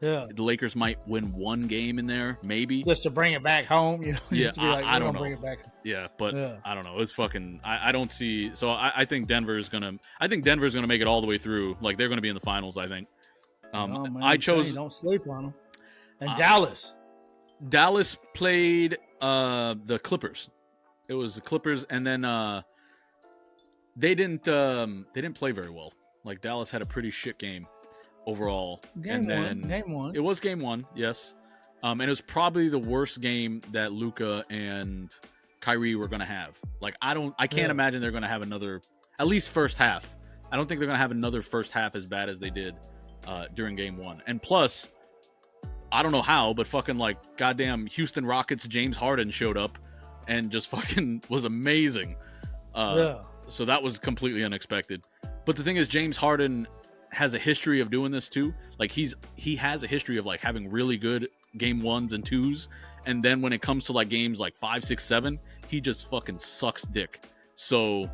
The Lakers might win 1 game in there, maybe, just to bring it back home. I don't know. Bring it back. Yeah, but I don't know. It's fucking. I don't see. So I think Denver's gonna make it all the way through. Like, they're gonna be in the finals. I think. I chose. Don't sleep on them. And Dallas played the Clippers. It was the Clippers, and then they didn't play very well. Like, Dallas had a pretty shit game overall. Game one. It was game 1, yes. And it was probably the worst game that Luka and Kyrie were going to have. Like, I can't imagine they're going to have another, at least first half. I don't think they're going to have another first half as bad as they did during game 1. And plus, I don't know how, but fucking, like, goddamn Houston Rockets James Harden showed up and just fucking was amazing. So that was completely unexpected. But the thing is, James Harden has a history of doing this too. Like, he has a history of, like, having really good game 1s and 2s, and then when it comes to, like, games like 5, 6, 7, he just fucking sucks dick. So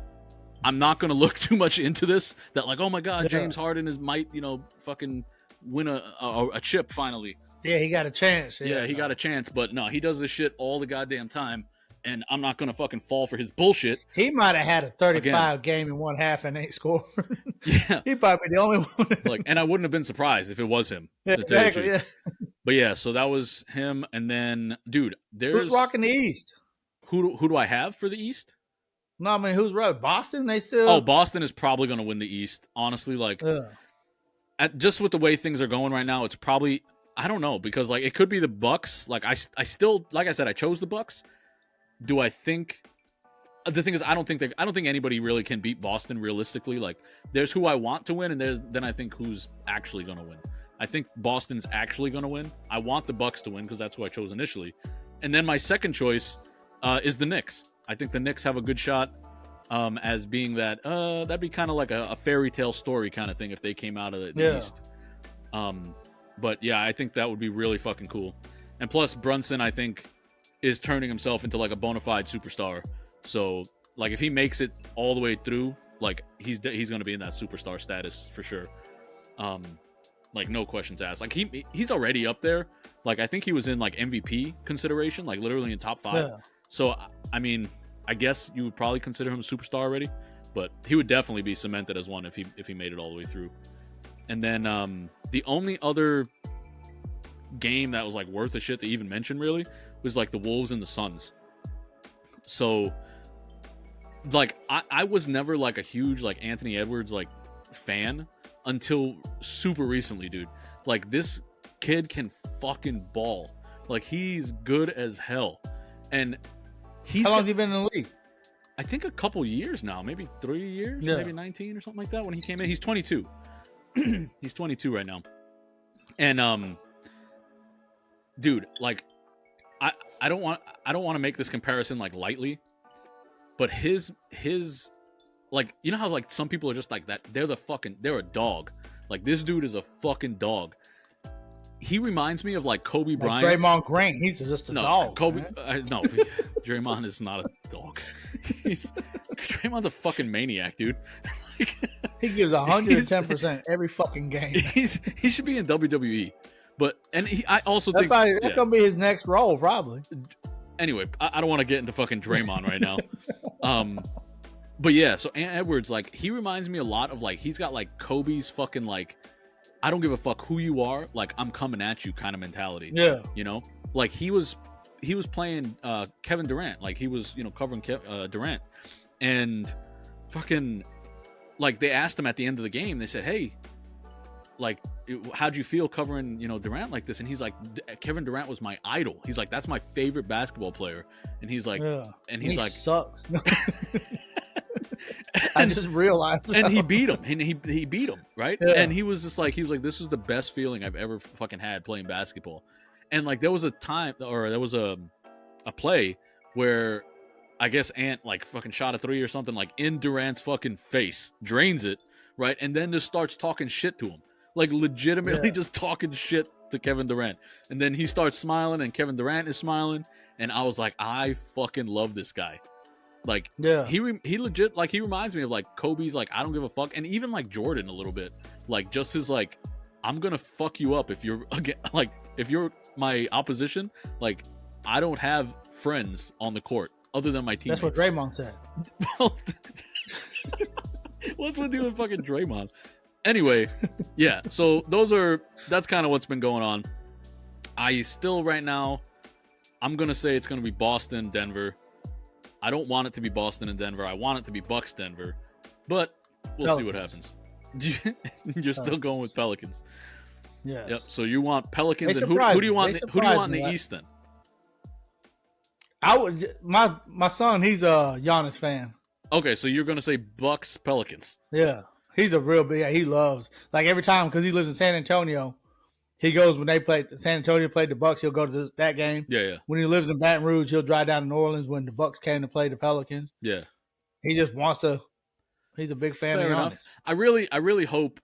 I'm not gonna look too much into this, that, like, oh my god, James Harden might fucking win a chip finally. Yeah, he got a chance. He got a chance, but no, he does this shit all the goddamn time. And I'm not going to fucking fall for his bullshit. He might have had a 35 game in 1 half and ain't scored. Yeah. He probably the only one. Like, and I wouldn't have been surprised if it was him. Yeah, exactly, yeah. But yeah, so that was him. And then, dude, there's... Who's rocking the East? Who do I have for the East? No, I mean, who's right? Boston? They still... Oh, Boston is probably going to win the East. Honestly, like, just with the way things are going right now, it's probably... I don't know, because, like, it could be the Bucks. Like, I still... Like I said, I chose the Bucks. Do I think the thing is, I don't think anybody really can beat Boston realistically. Like, there's who I want to win, and then I think who's actually going to win. I think Boston's actually going to win. I want the Bucks to win because that's who I chose initially. And then my second choice is the Knicks. I think the Knicks have a good shot as being that that'd be kind of like a fairy tale story kind of thing if they came out of the East. But yeah, I think that would be really fucking cool. And plus Brunson, I think is turning himself into like a bona fide superstar. So like if he makes it all the way through, like he's going to be in that superstar status for sure. Like no questions asked. Like he's already up there. Like I think he was in like MVP consideration, like literally in top 5. Yeah. So I mean, I guess you would probably consider him a superstar already, but he would definitely be cemented as one if he made it all the way through. And then the only other game that was like worth a shit to even mention really was like the Wolves and the Suns. So like I was never like a huge like Anthony Edwards like fan until super recently, dude. Like this kid can fucking ball. Like he's good as hell. And how long have you been in the league? I think a couple years now, maybe 3 years, maybe 19 or something like that when he came in. He's 22. He's 22 right now. And dude, like I don't want to make this comparison like lightly, but his like, you know how like some people are just like that, they're a dog. Like this dude is a fucking dog. He reminds me of like Kobe Bryant. Draymond Green, he's just a dog. Kobe, no, Draymond is not a dog. Draymond's a fucking maniac, dude. He gives 110% every fucking game. He should be in WWE, but I also think that's gonna be his next role, probably. Anyway, I don't want to get into fucking Draymond right now. But yeah, so Ant Edwards, like he reminds me a lot of like he's got like Kobe's fucking like I don't give a fuck who you are, like I'm coming at you kind of mentality. Yeah, you know, like he was playing Kevin Durant, like he was covering Durant, and fucking like they asked him at the end of the game, they said, hey, like how'd you feel covering Durant like this? And he's like, Kevin Durant was my idol. He's like, that's my favorite basketball player. And he's like, and he's like, sucks. I just realized. And he beat him. And he beat him, right? Yeah. And he was like, this is the best feeling I've ever fucking had playing basketball. And like there was a time, or there was a play where I guess Ant like fucking shot a 3 or something like in Durant's fucking face, drains it, right? And then just starts talking shit to him. Like legitimately just talking shit to Kevin Durant. And then he starts smiling and Kevin Durant is smiling. And I was like, I fucking love this guy. Like, he legit, like, he reminds me of, like, Kobe's, like, I don't give a fuck. And even, like, Jordan a little bit. Like, just his, like, I'm gonna fuck you up if you're, like, if you're my opposition. Like, I don't have friends on the court other than my teammates. That's what Draymond said. What's with you and fucking Draymond? Anyway, yeah, so that's kind of what's been going on. I still, right now, I'm gonna say it's gonna be Boston, Denver. I don't want it to be Boston and Denver. I want it to be Bucks, Denver. But we'll see what happens. You're still going with Pelicans. Yeah. Yep. So you want Pelicans, and who do you want? Who do you want in the East then? I would. My son, he's a Giannis fan. Okay, so you're gonna say Bucks, Pelicans. Yeah, he's a real big. Yeah, he loves like every time because he lives in San Antonio. He goes when they played San Antonio played the Bucks. He'll go to that game. Yeah. When he lives in Baton Rouge, he'll drive down to New Orleans when the Bucks came to play the Pelicans. Yeah. He just wants to. He's a big fan of Giannis. I really hope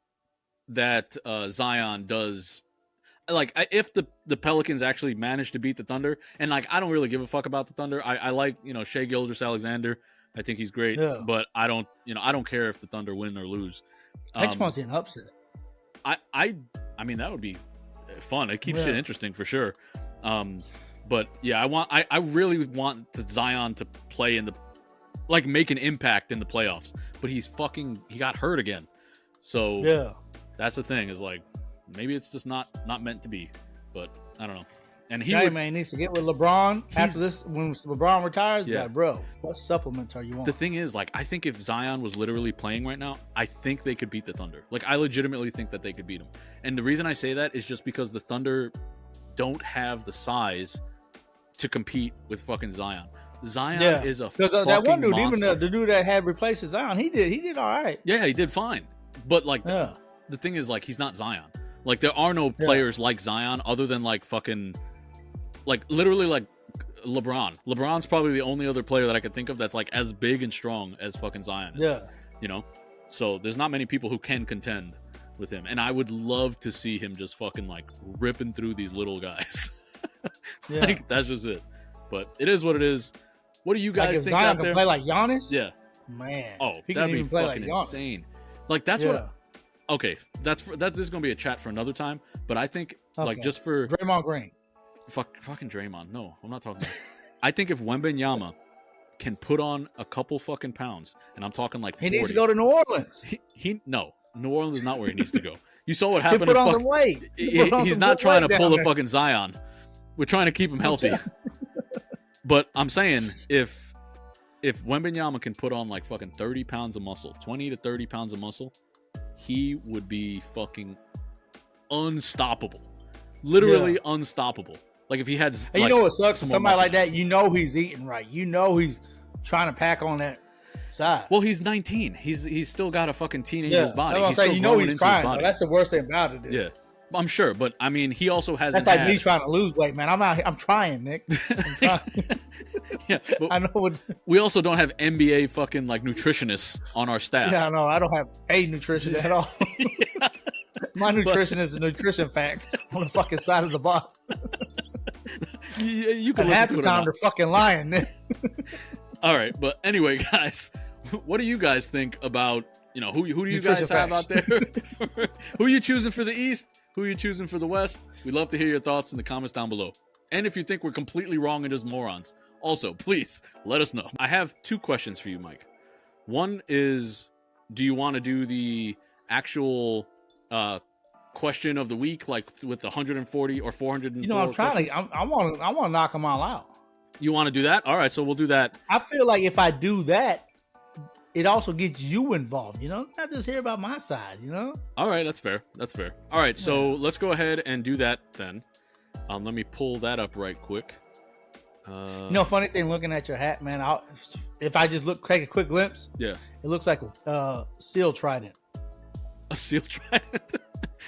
that Zion does. Like, if the Pelicans actually manage to beat the Thunder, and like I don't really give a fuck about the Thunder. I like Shai Gilgeous-Alexander. I think he's great, but I don't care if the Thunder win or lose. I just want to see an upset. I mean that would be fun. It keeps shit interesting for sure. But yeah, I really want Zion to play in the make an impact in the playoffs. But he got hurt again. So that's the thing is like maybe it's just not meant to be. But I don't know. And man needs to get with LeBron after this when LeBron retires. Yeah, bro, what supplements are you on? The thing is, like, I think if Zion was literally playing right now, I think they could beat the Thunder. Like, I legitimately think that they could beat them. And the reason I say that is just because the Thunder don't have the size to compete with fucking Zion. Zion is a fucking that one dude, monster. even the dude that had replaced Zion, he did all right. Yeah, he did fine. But like, the thing is, like, he's not Zion. Like, there are no players like Zion other than like fucking. Like, literally, like, LeBron. LeBron's probably the only other player that I could think of that's, like, as big and strong as fucking Zion is. Yeah. So, there's not many people who can contend with him. And I would love to see him just fucking, like, ripping through these little guys. Like, that's just it. But it is what it is. What do you guys think Zion out there? Can play like Giannis? Yeah. Man. Oh, he that'd be even play fucking like insane. Like that's what. Okay, this is gonna be a chat for another time. But I think like just for Draymond Green. Fucking Draymond. No, I'm not talking about. I think if Wembanyama can put on a couple fucking pounds, and I'm talking like 40, he needs to go to New Orleans. No, New Orleans is not where he needs to go. You saw what happened. He put on some weight. He's not trying to pull a fucking Zion. We're trying to keep him healthy. But I'm saying if Wembanyama can put on like fucking 30 pounds of muscle, 20 to 30 pounds of muscle, he would be fucking unstoppable. Literally unstoppable. Like if he had, and you know what sucks? Somebody like that, you know he's eating right. You know he's trying to pack on that size. Well, he's 19. He's still got a fucking teenager's body. He's still, you know he's trying. That's the worst thing about it. Yeah, I'm sure. But I mean, he also has. That's like me trying to lose weight, man. I'm trying, Nick. I'm trying. Yeah, but I know. We also don't have NBA fucking like nutritionists on our staff. Yeah, no, I don't have a nutrition at all. My nutrition is a nutrition fact on the fucking side of the box. You can and half the time they're fucking lying. All right, but anyway, guys, what do you guys think about who do you guys have out there? Who are you choosing for the East? Who are you choosing for the West? We'd love to hear your thoughts in the comments down below. And if you think we're completely wrong and just morons, also please let us know. I have 2 questions for you, Mike. One is, do you want to do the actual question of the week, like with 140 or 404? I'm trying to. I want to knock them all out. You want to do that? All right, so we'll do that. I feel like if I do that, it also gets you involved. Not just hear about my side. All right, that's fair. All right, so let's go ahead and do that then. Let me pull that up right quick. Funny thing, looking at your hat, man. If I just take a quick glimpse, it looks like a seal trident. A seal trident?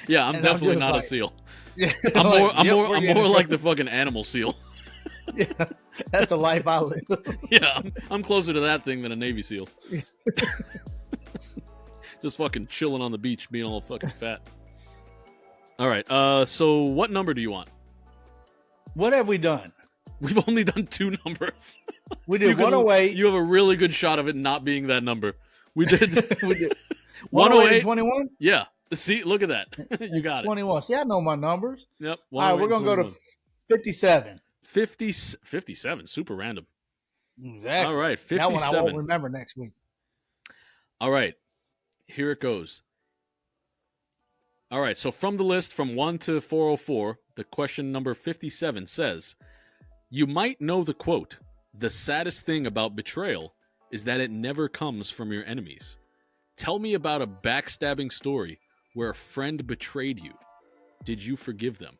Yeah, I'm definitely not a seal. Yeah, I'm more like the fucking animal seal. Yeah, that's the life I live. Yeah, I'm closer to that thing than a Navy SEAL. Just fucking chilling on the beach, being all fucking fat. All right, so what number do you want? What have we done? We've only done 2 numbers. We did 108. You have a really good shot of it not being that number. We did 108 21? Yeah. See, look at that. You got 21. See, I know my numbers. Yep. All right, we're going to go to 57. 57, super random. Exactly. All right, 57. That one I won't remember next week. All right, here it goes. All right, so from the list from 1 to 404, the question number 57 says, you might know the quote, the saddest thing about betrayal is that it never comes from your enemies. Tell me about a backstabbing story where a friend betrayed you. Did you forgive them?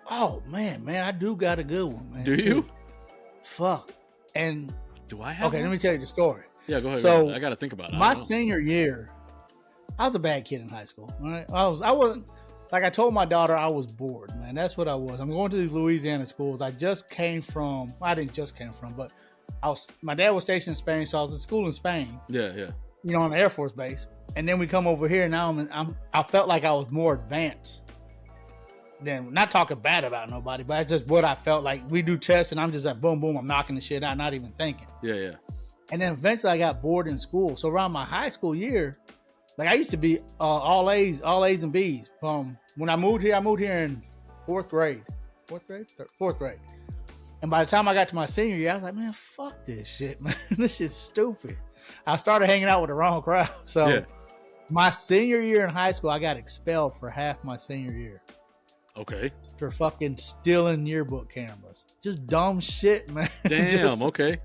Oh, man, I do got a good one, man. Do you? Fuck. And do I have one? Let me tell you the story. Yeah, go ahead. So, I got to think about it. My senior year, I was a bad kid in high school. All right? I wasn't, like I told my daughter, I was bored, man. That's what I was. I'm going to these Louisiana schools. I didn't just came from, but my dad was stationed in Spain, so I was in school in Spain. Yeah. On the Air Force base. And then we come over here, and now I felt like I was more advanced. Then, not talking bad about nobody, but that's just what I felt like. We do tests, and I'm just like, boom, boom, I'm knocking the shit out, not even thinking. Yeah. And then eventually I got bored in school. So around my high school year, like I used to be all A's and B's. From when I moved here in 4th grade. 4th grade. And by the time I got to my senior year, I was like, man, fuck this shit, man. This shit's stupid. I started hanging out with the wrong crowd. So my senior year in high school, I got expelled for half my senior year. Okay. For fucking stealing yearbook cameras. Just dumb shit, man. Damn, okay.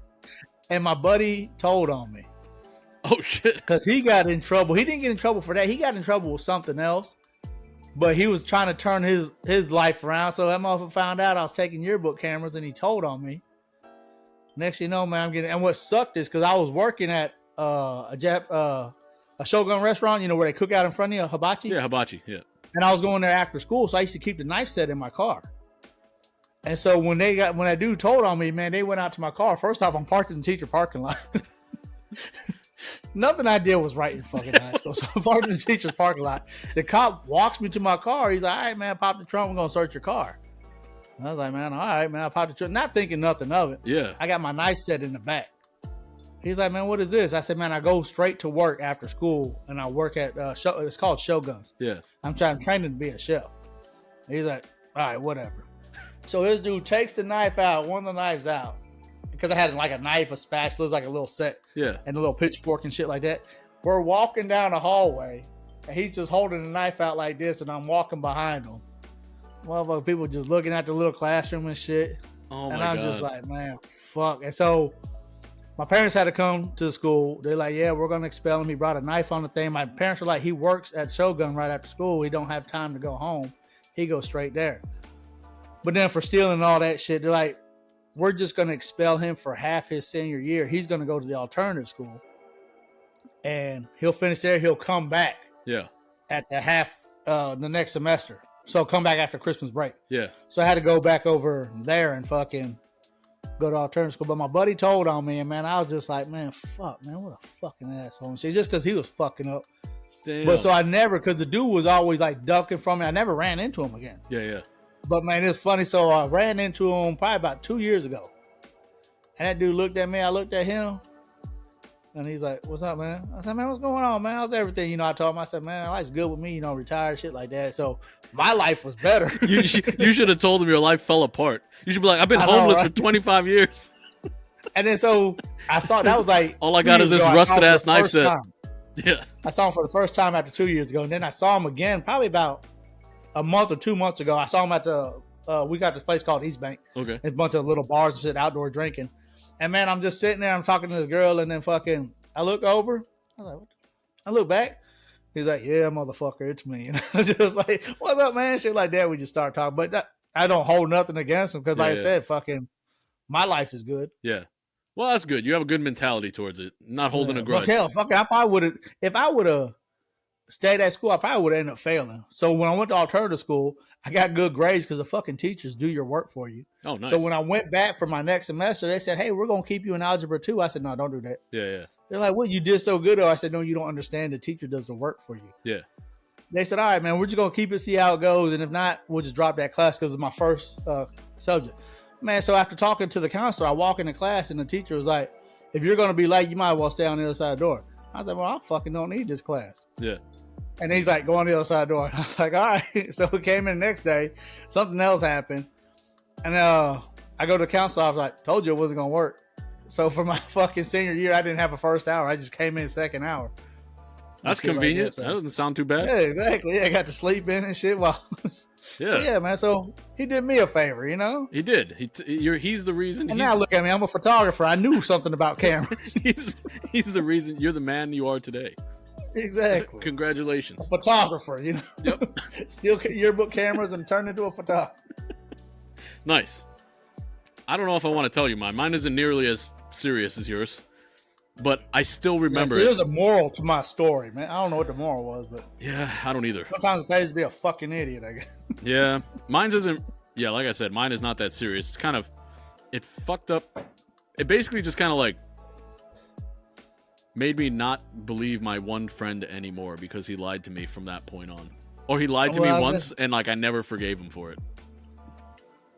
And my buddy told on me. Oh, shit. Because he got in trouble. He didn't get in trouble for that. He got in trouble with something else. But he was trying to turn his life around. So that motherfucker found out I was taking yearbook cameras, and he told on me. Next thing you know, man, and what sucked is because I was working at a Shogun restaurant, where they cook out in front of you, hibachi. Yeah, hibachi, yeah. And I was going there after school, so I used to keep the knife set in my car. And so when that dude told on me, man, they went out to my car. First off, I'm parked in the teacher parking lot. Nothing I did was right in fucking high school. So I'm parked in the teacher's parking lot. The cop walks me to my car. He's like, all right, man, pop the trunk. We're going to search your car. I was like, man, all right, man. I popped the trigger, not thinking nothing of it. Yeah. I got my knife set in the back. He's like, man, what is this? I said, man, I go straight to work after school, and I work at it's called Shoguns. Yeah. I'm training to be a chef. He's like, all right, whatever. So this dude takes the knife out, one of the knives out, because I had like a knife, a spatula, it was like a little set, Yeah. and a little pitchfork and shit like that. We're walking down the hallway, and he's just holding the knife out like this, and I'm walking behind him. Motherfucker, people just looking at the little classroom and shit. Oh my and I'm God. just like, man, fuck. And so my parents had to come to the school. They're like, yeah, we're going to expel him. He brought a knife on the thing. My parents were like, he works at Shogun right after school. He don't have time to go home. He goes straight there. But then for stealing all that shit, they're like, we're just going to expel him for half his senior year. He's going to go to the alternative school. And he'll finish there. He'll come back. Yeah. At the next semester. So come back after Christmas break. Yeah. So I had to go back over there and fucking go to alternative school. But my buddy told on me, and man, I was just like, man, fuck, man, what a fucking asshole. And shit, just because he was fucking up. Damn. But so I never, because the dude was always like ducking from me. I never ran into him again. Yeah, yeah. But man, it's funny. So I ran into him probably about 2 years ago. And that dude looked at me. I looked at him. And he's like, what's up, man? I said, man, what's going on, man? How's everything? You know, I told him, I said, man, life's good with me, you know, retired, shit like that. So my life was better. You should have told him your life fell apart. You should be like, I've been homeless for 25 years. And then so I saw, that was like, all I got is this rusted ass knife set. Yeah. I saw him for the first time after 2 years ago. And then I saw him again, probably about a month or 2 months ago. I saw him at we got this place called East Bank. Okay. It's a bunch of little bars and shit, outdoor drinking. And man, I'm just sitting there, I'm talking to this girl, and then fucking, I look over. I was like, what? I look back. He's like, yeah, motherfucker, it's me. And I was just like, what's up, man? Shit like that. We just start talking. But I don't hold nothing against him because, like I said, fucking, my life is good. Yeah. Well, that's good. You have a good mentality towards it. Not holding a grudge. Hell, fuck, I probably would have, if I would have stayed at school, I probably would have ended up failing. So when I went to alternative school, I got good grades because the fucking teachers do your work for you. Oh, nice. So when I went back for my next semester, they said, hey, we're going to keep you in algebra 2. I said, no, don't do that. Yeah, yeah. They're like, well, you did so good. I said, no, you don't understand. The teacher does the work for you. Yeah. They said, all right, man, we're just going to keep it, see how it goes. And if not, we'll just drop that class because it's my first subject. Man, so after talking to the counselor, I walk into class and the teacher was like, if you're going to be late, you might as well stay on the other side of the door. I was like, well, I fucking don't need this class. Yeah. And he's like, go on the other side of the door. And I was like, all right. So we came in the next day. Something else happened. And I go to the counselor. I was like, told you it wasn't going to work. So for my fucking senior year, I didn't have a first hour. I just came in second hour. That's convenient. Like that, so. That doesn't sound too bad. Yeah, exactly. Yeah, I got to sleep in and shit. Yeah, man. So he did me a favor, you know? He did. He's the reason. And now look at me. I'm a photographer. I knew something about cameras. he's the reason you're the man you are today. Exactly. Congratulations. A photographer, you know? Yep. Steal yearbook cameras and turn into a photographer. Nice. I don't know if I want to tell you mine. Mine isn't nearly as serious as yours, but I still remember it. There's a moral to my story, man. I don't know what the moral was, but yeah, I don't either. Sometimes it pays to be a fucking idiot, I guess. Yeah, mine's isn't. Yeah, like I said, mine is not that serious. It's kind of, it fucked up. It basically just kind of like made me not believe my one friend anymore because he lied to me from that point on, or he lied to me once and like I never forgave him for it,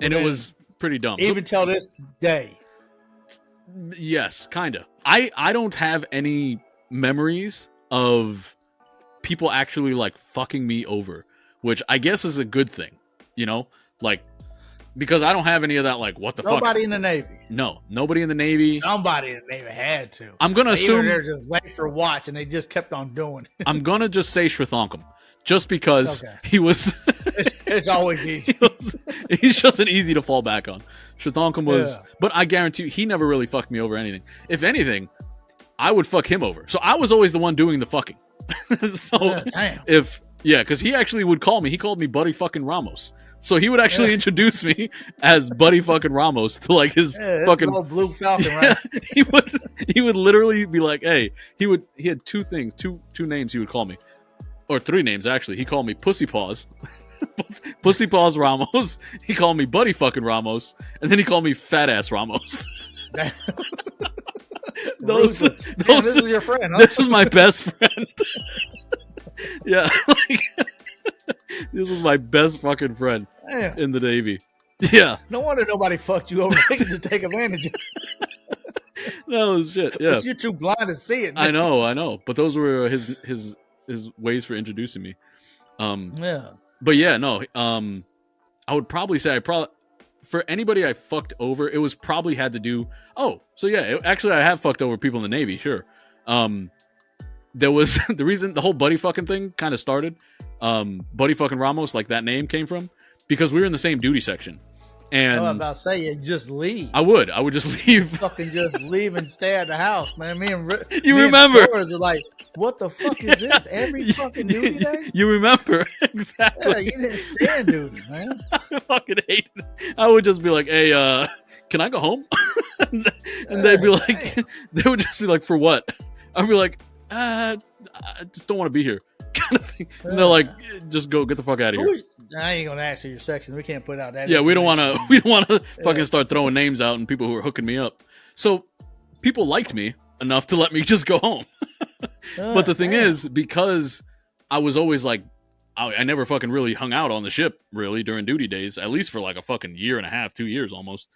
and it was pretty dumb. Even till this day. Yes, kind of. I don't have any memories of people actually like fucking me over, which I guess is a good thing, you know, like because I don't have any of that. Like, what the fuck? Nobody in the Navy. No, nobody in the Navy. Somebody in the Navy had to. I'm gonna assume they're just late for watch, and they just kept on doing it. I'm gonna just say Shrethankum, just because he was. It's always easy. He's just an easy to fall back on. Shrethankum was, but I guarantee you, he never really fucked me over anything. If anything, I would fuck him over. So I was always the one doing the fucking. So because he actually would call me. He called me Buddy fucking Ramos. So he would actually introduce me as Buddy fucking Ramos to like his fucking little blue Falcon, right? He would literally be like, hey, he had two names he would call me. Or three names, actually. He called me Pussy Paws. Pussy Paws Ramos. He called me Buddy fucking Ramos. And then he called me Fat Ass Ramos. This was your friend, huh? This was my best friend. Yeah. This was my best fucking friend in the Navy. Yeah. No wonder nobody fucked you over. They could just take advantage of it. That was shit. Yeah. But you're too blind to see it, man. I know. But those were his ways for introducing me. Yeah. But yeah, no. I would probably say for anybody I fucked over, it was probably had to do. Oh, so yeah, actually I have fucked over people in the Navy, sure. There was the reason the whole buddy fucking thing kind of started. Buddy fucking Ramos, like that name came from, because we were in the same duty section. And I was about to say, you just leave. I would just leave. Fucking just leave and stay at the house, man. Me and remember? Are like, what the fuck is this? Every fucking duty day? You remember exactly? Yeah, you didn't stay in duty, man. I fucking hate it. I would just be like, "Hey, can I go home?" and they'd be like, they would just be like, "For what?" I'd be like, I just don't want to be here." Kind of thing. And they're like, "Just go, get the fuck out of here." I ain't gonna ask you your section. We can't put out that. Yeah, we don't want to fucking start throwing names out and people who are hooking me up. So people liked me enough to let me just go home. But the thing is, because I was always like, I never fucking really hung out on the ship really during duty days, at least for like a fucking year and a half, 2 years almost.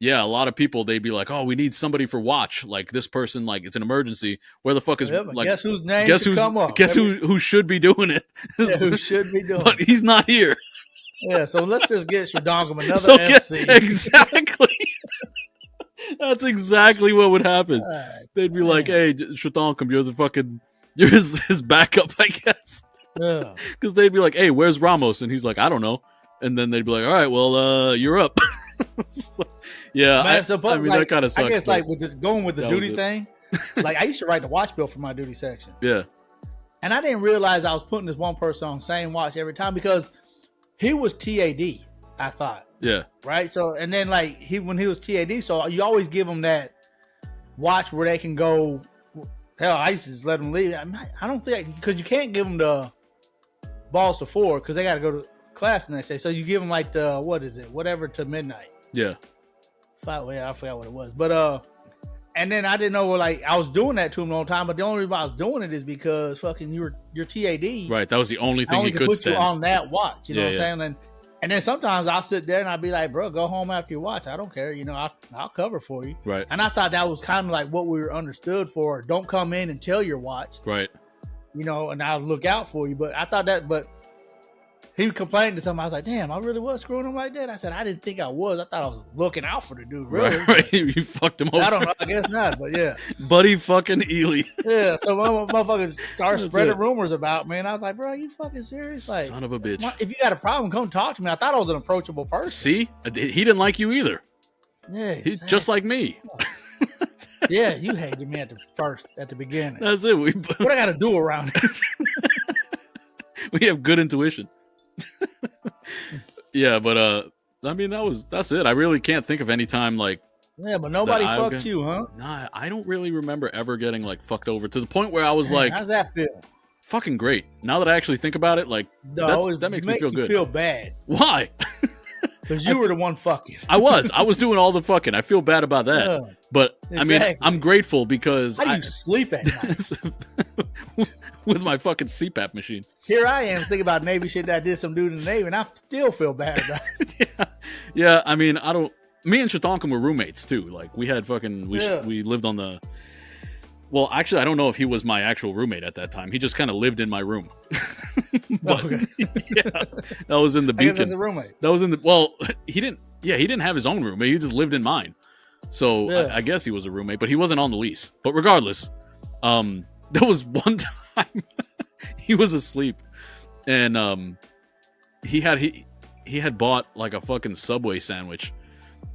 Yeah, a lot of people, they'd be like, "Oh, we need somebody for watch. Like this person, like it's an emergency. Where the fuck is like? Guess whose name should come up? Guess who should be doing it? Yeah, who should be doing? But he's not here. Yeah, so let's just get Shadongam another FC. Exactly. That's exactly what would happen. They'd be like, "Hey, Shadongam, you're his backup, I guess." Yeah. Because they'd be like, "Hey, where's Ramos?" And he's like, "I don't know." And then they'd be like, "All right, well, you're up." So, yeah, man, I mean, that kind of sucks. I guess like going with the duty thing, like I used to write the watch bill for my duty section. Yeah. And I didn't realize I was putting this one person on the same watch every time because he was TAD, I thought. Yeah. Right? So, and then like when he was TAD, so you always give them that watch where they can go. Hell, I used to just let them leave. I don't think, because you can't give them the balls to 4 because they got to go to class the next day. So you give them like the, whatever to midnight. Yeah. I forgot what it was. But, and then I didn't know, like, I was doing that to him all the time, but the only reason I was doing it is because fucking your TAD. Right. That was the only thing he could put stand. You on that watch. You know what I'm saying? And then sometimes I'll sit there and I'll be like, bro, go home after your watch. I don't care. You know, I'll cover for you. Right. And I thought that was kind of like what we were understood for. Don't come in and tell your watch. Right. You know, and I'll look out for you. But I thought but he complained to somebody. I was like, damn, I really was screwing him like that. I said, I didn't think I was. I thought I was looking out for the dude, really. Right. You fucked him over. I don't know. I guess not, but yeah. Buddy fucking Ehle. Yeah, so motherfuckers started spreading rumors about me, and I was like, bro, are you fucking serious? Like, son of a bitch. If you got a problem, come talk to me. I thought I was an approachable person. See? He didn't like you either. Yeah, exactly. He's just like me. Yeah, you hated me at the beginning. That's it. What I got to do around here? We have good intuition. Yeah, but I mean that's it. I really can't think of any time like. Yeah, but nobody fucked you, huh? Nah, I don't really remember ever getting like fucked over to the point where I was like, how's that feel? Fucking great. Now that I actually think about it, like that makes me feel good. Feel bad. Why? Because you were the one fucking. I was doing all the fucking. I feel bad about that. Yeah, but exactly. I mean, I'm grateful because how do you sleep at night? With my fucking CPAP machine. Here I am thinking about Navy shit that I did some dude in the Navy, and I still feel bad about it. Yeah. I mean, me and Shatonkum were roommates too. Like we had fucking. We lived on the. Well, actually, I don't know if he was my actual roommate at that time. He just kind of lived in my room. But, okay. Yeah, that was in the Beacon. I guess as a roommate. That was in the. Well, he didn't. Yeah, he didn't have his own roommate. He just lived in mine. So I guess he was a roommate, but he wasn't on the lease. But regardless, there was one time he was asleep, and he had bought like a fucking Subway sandwich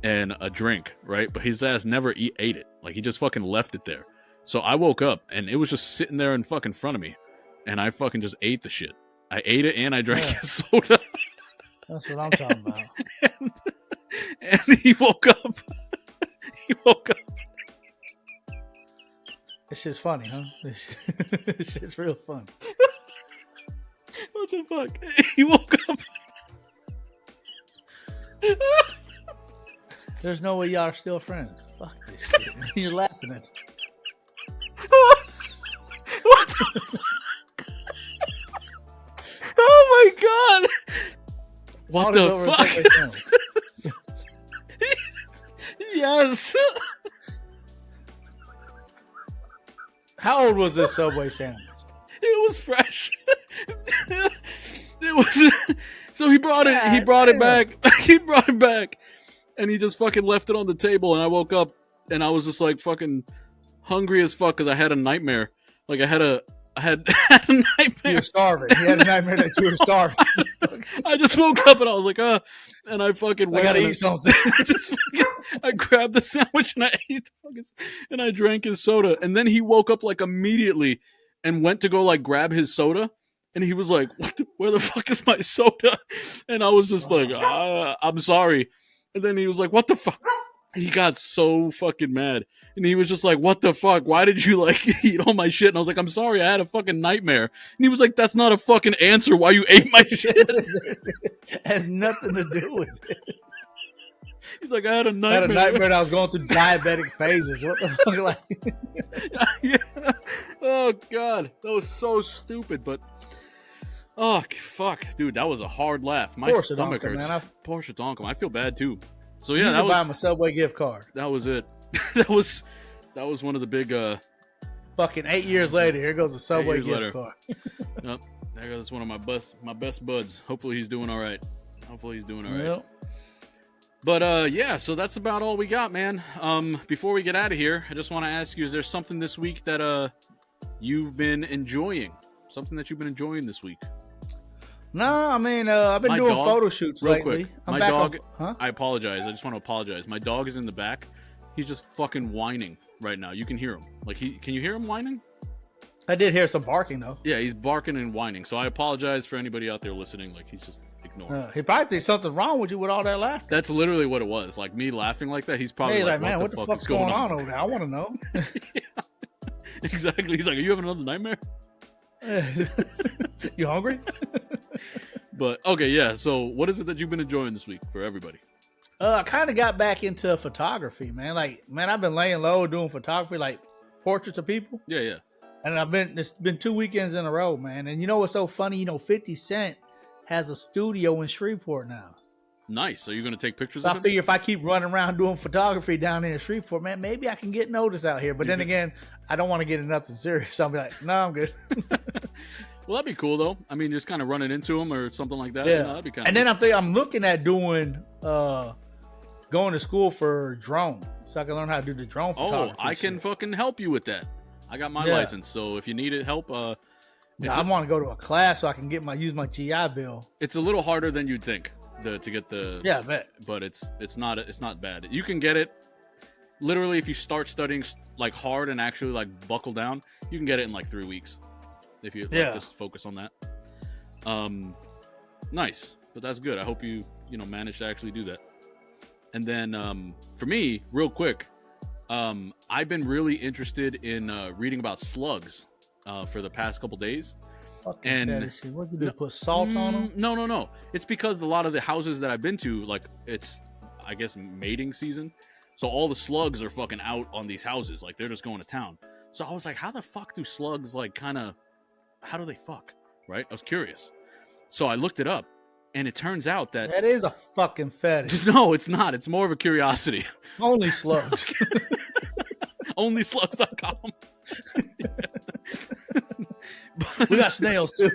and a drink, right? But his ass never ate it. Like he just fucking left it there. So I woke up and it was just sitting there in fucking front of me, and I fucking just ate the shit. I ate it and I drank his soda. That's what I'm talking about. And he woke up. This shit's funny, huh? This shit's real fun. What the fuck? He woke up. There's no way y'all are still friends. Fuck this shit. You're laughing at it. What the Oh my god! What All the this over a fuck? Subway sandwich. Yes. How old was this Subway sandwich? It was fresh. It was. So he brought it. He God brought it damn. back. He brought it back, and he just fucking left it on the table. And I woke up, and I was just like fucking hungry as fuck because I had a nightmare. Like I had a nightmare. You were starving. You had a nightmare that you were starving. I just woke up and I was like, and I fucking I went. gotta and eat something. I grabbed the sandwich and I ate the fucking, and I drank his soda. And then he woke up like immediately and went to go like grab his soda. And he was like, where the fuck is my soda? And I was just like, I'm sorry. And then he was like, what the fuck? He got so fucking mad. And he was just like, what the fuck? Why did you like eat all my shit? And I was like, I'm sorry, I had a fucking nightmare. And he was like, that's not a fucking answer why you ate my shit. Has nothing to do with it. He's like, I had a I nightmare. had a nightmare that I was going through diabetic phases. What the fuck? Like, Yeah. Oh, God. That was so stupid, but... Oh, fuck. Dude, that was a hard laugh. My Porsche stomach Donkum, hurts. man. Porsche Donkum. I feel bad, too. So, you yeah, should buy him a Subway gift card. that was it. that was one of the big... Fucking 8 years later, here goes a Subway years gift later. card. Yep. There goes one of my best buds. Hopefully he's doing all right. Yep. But yeah, so that's about all we got, man. Before we get out of here, I just want to ask you: is there something this week that you've been enjoying? Something that you've been enjoying this week? No, I mean, I've been My doing dog, photo shoots real lately. quick. I'm My back dog. Huh? I apologize. I just want to apologize. My dog is in the back. He's just fucking whining right now. You can hear him. Like can you hear him whining? I did hear some barking though. Yeah, he's barking and whining. So I apologize for anybody out there listening. Like he's just ignoring. He probably thinks something's wrong with you with all that laughter. That's literally what it was. Like me laughing like that. He's probably Hey, like, man, what the fuck fuck's is going on over there? I want to know. Yeah. Exactly. He's like, are you having another nightmare? You hungry? But okay, yeah. So what is it that you've been enjoying this week for everybody? I kind of got back into photography, man. Like, man, I've been laying low doing photography, like portraits of people. Yeah. And it's been 2 weekends in a row, man. And you know what's so funny? 50 Cent has a studio in Shreveport now. Nice. Are you going to take pictures So of I it? figure if I keep running around doing photography down in Shreveport, man, maybe I can get noticed out here. But then again, I don't want to get into nothing serious. So I'll be like, no, I'm good. Well, that'd be cool though. I mean, just kind of running into him or something like that. Yeah. That'd be kind of. And then I'm looking at doing, going to school for drone. So I can learn how to do the drone photography. I can shit. fucking help you with that. I got my license, so if you need help, I want to go to a class so I can use my GI Bill. it's a little harder than you'd think to get the. Yeah, I bet. But it's not bad. You can get it. Literally, if you start studying like hard and actually like buckle down, you can get it in like 3 weeks. If you just focus on that. Nice, but that's good. I hope you manage to actually do that. And then for me, real quick, I've been really interested in reading about slugs for the past couple days. Fucking what did you do? Put salt on them? No. It's because a lot of the houses that I've been to, like it's, I guess, mating season. So all the slugs are fucking out on these houses. Like they're just going to town. So I was like, how the fuck do slugs how do they fuck? Right? I was curious. So I looked it up and it turns out that is a fucking fetish. no, it's not. It's more of a curiosity. Only slugs. Onlyslugs.com. We got snails too.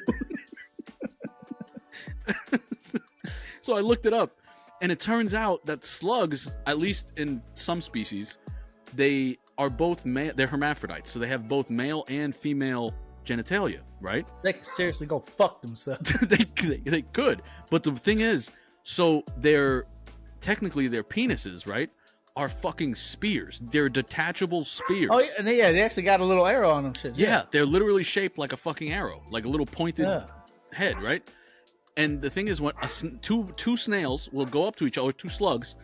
So I looked it up and it turns out that slugs, at least in some species, they are both male. They're hermaphrodites. So they have both male and female genitalia, right? They can seriously go fuck themselves. they could. But the thing is, so technically their penises, right, are fucking spears. They're detachable spears. Oh, yeah, and they actually got a little arrow on them shit. Yeah, they're literally shaped like a fucking arrow, like a little pointed head, right? And the thing is, when two snails will go up to each other, two slugs,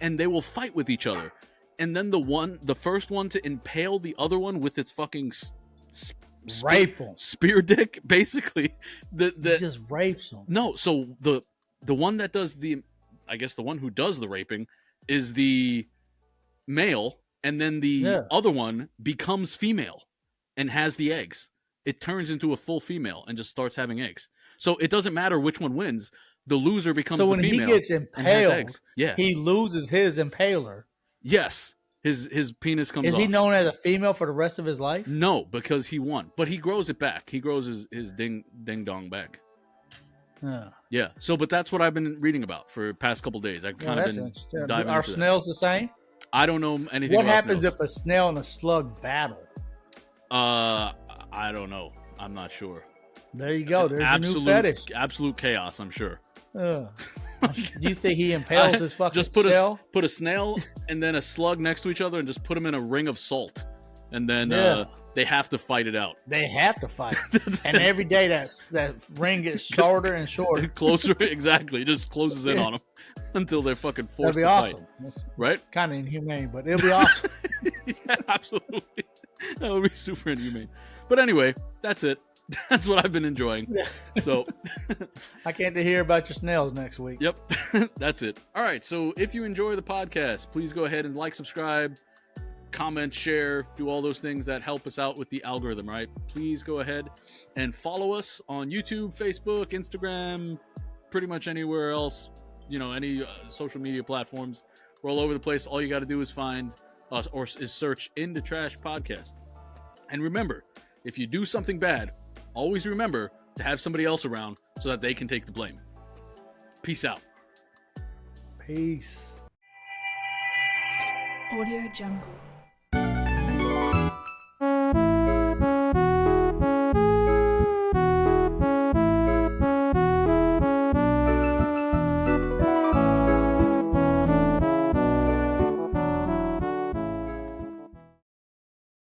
and they will fight with each other. And then the first one to impale the other one with its fucking rape them. Spear dick, basically. It just rapes them. No, so the one that does the one who does the raping is the male, and then the other one becomes female and has the eggs. It turns into a full female and just starts having eggs. So it doesn't matter which one wins. The loser becomes So the when he female. gets and has impaled, eggs. Yeah. he loses his impaler. Yes. His penis comes off. Is he known as a female for the rest of his life? No, because he won. But he grows it back. He grows his ding dong back. Yeah. So, but that's what I've been reading about for the past couple days. I've kind of been diving Are into snails the same? I don't know anything What about happens snails. if a snail and a slug battle? I don't know. I'm not sure. There you go. There's a new fetish. Absolute chaos, I'm sure. Do you think he impales his fucking just put shell? put a snail and then a slug next to each other and just put them in a ring of salt. And then they have to fight it out. They have to fight. And every day that ring gets shorter and shorter. Closer, exactly. It just closes in on them until they're fucking forced That'd be awesome. Fight. Right? Kind of inhumane, but it'll be awesome. Yeah, absolutely. That would be super inhumane. But anyway, that's it. That's what I've been enjoying. So I can't hear about your snails next week. Yep. That's it. All right. So if you enjoy the podcast, please go ahead and like, subscribe, comment, share, do all those things that help us out with the algorithm, right? Please go ahead and follow us on YouTube, Facebook, Instagram, pretty much anywhere else, any social media platforms. We're all over the place. All you got to do is find us or is search Indatrashpodcast. And remember, if you do something bad, always remember to have somebody else around so that they can take the blame. Peace out. Peace. Audio Jungle.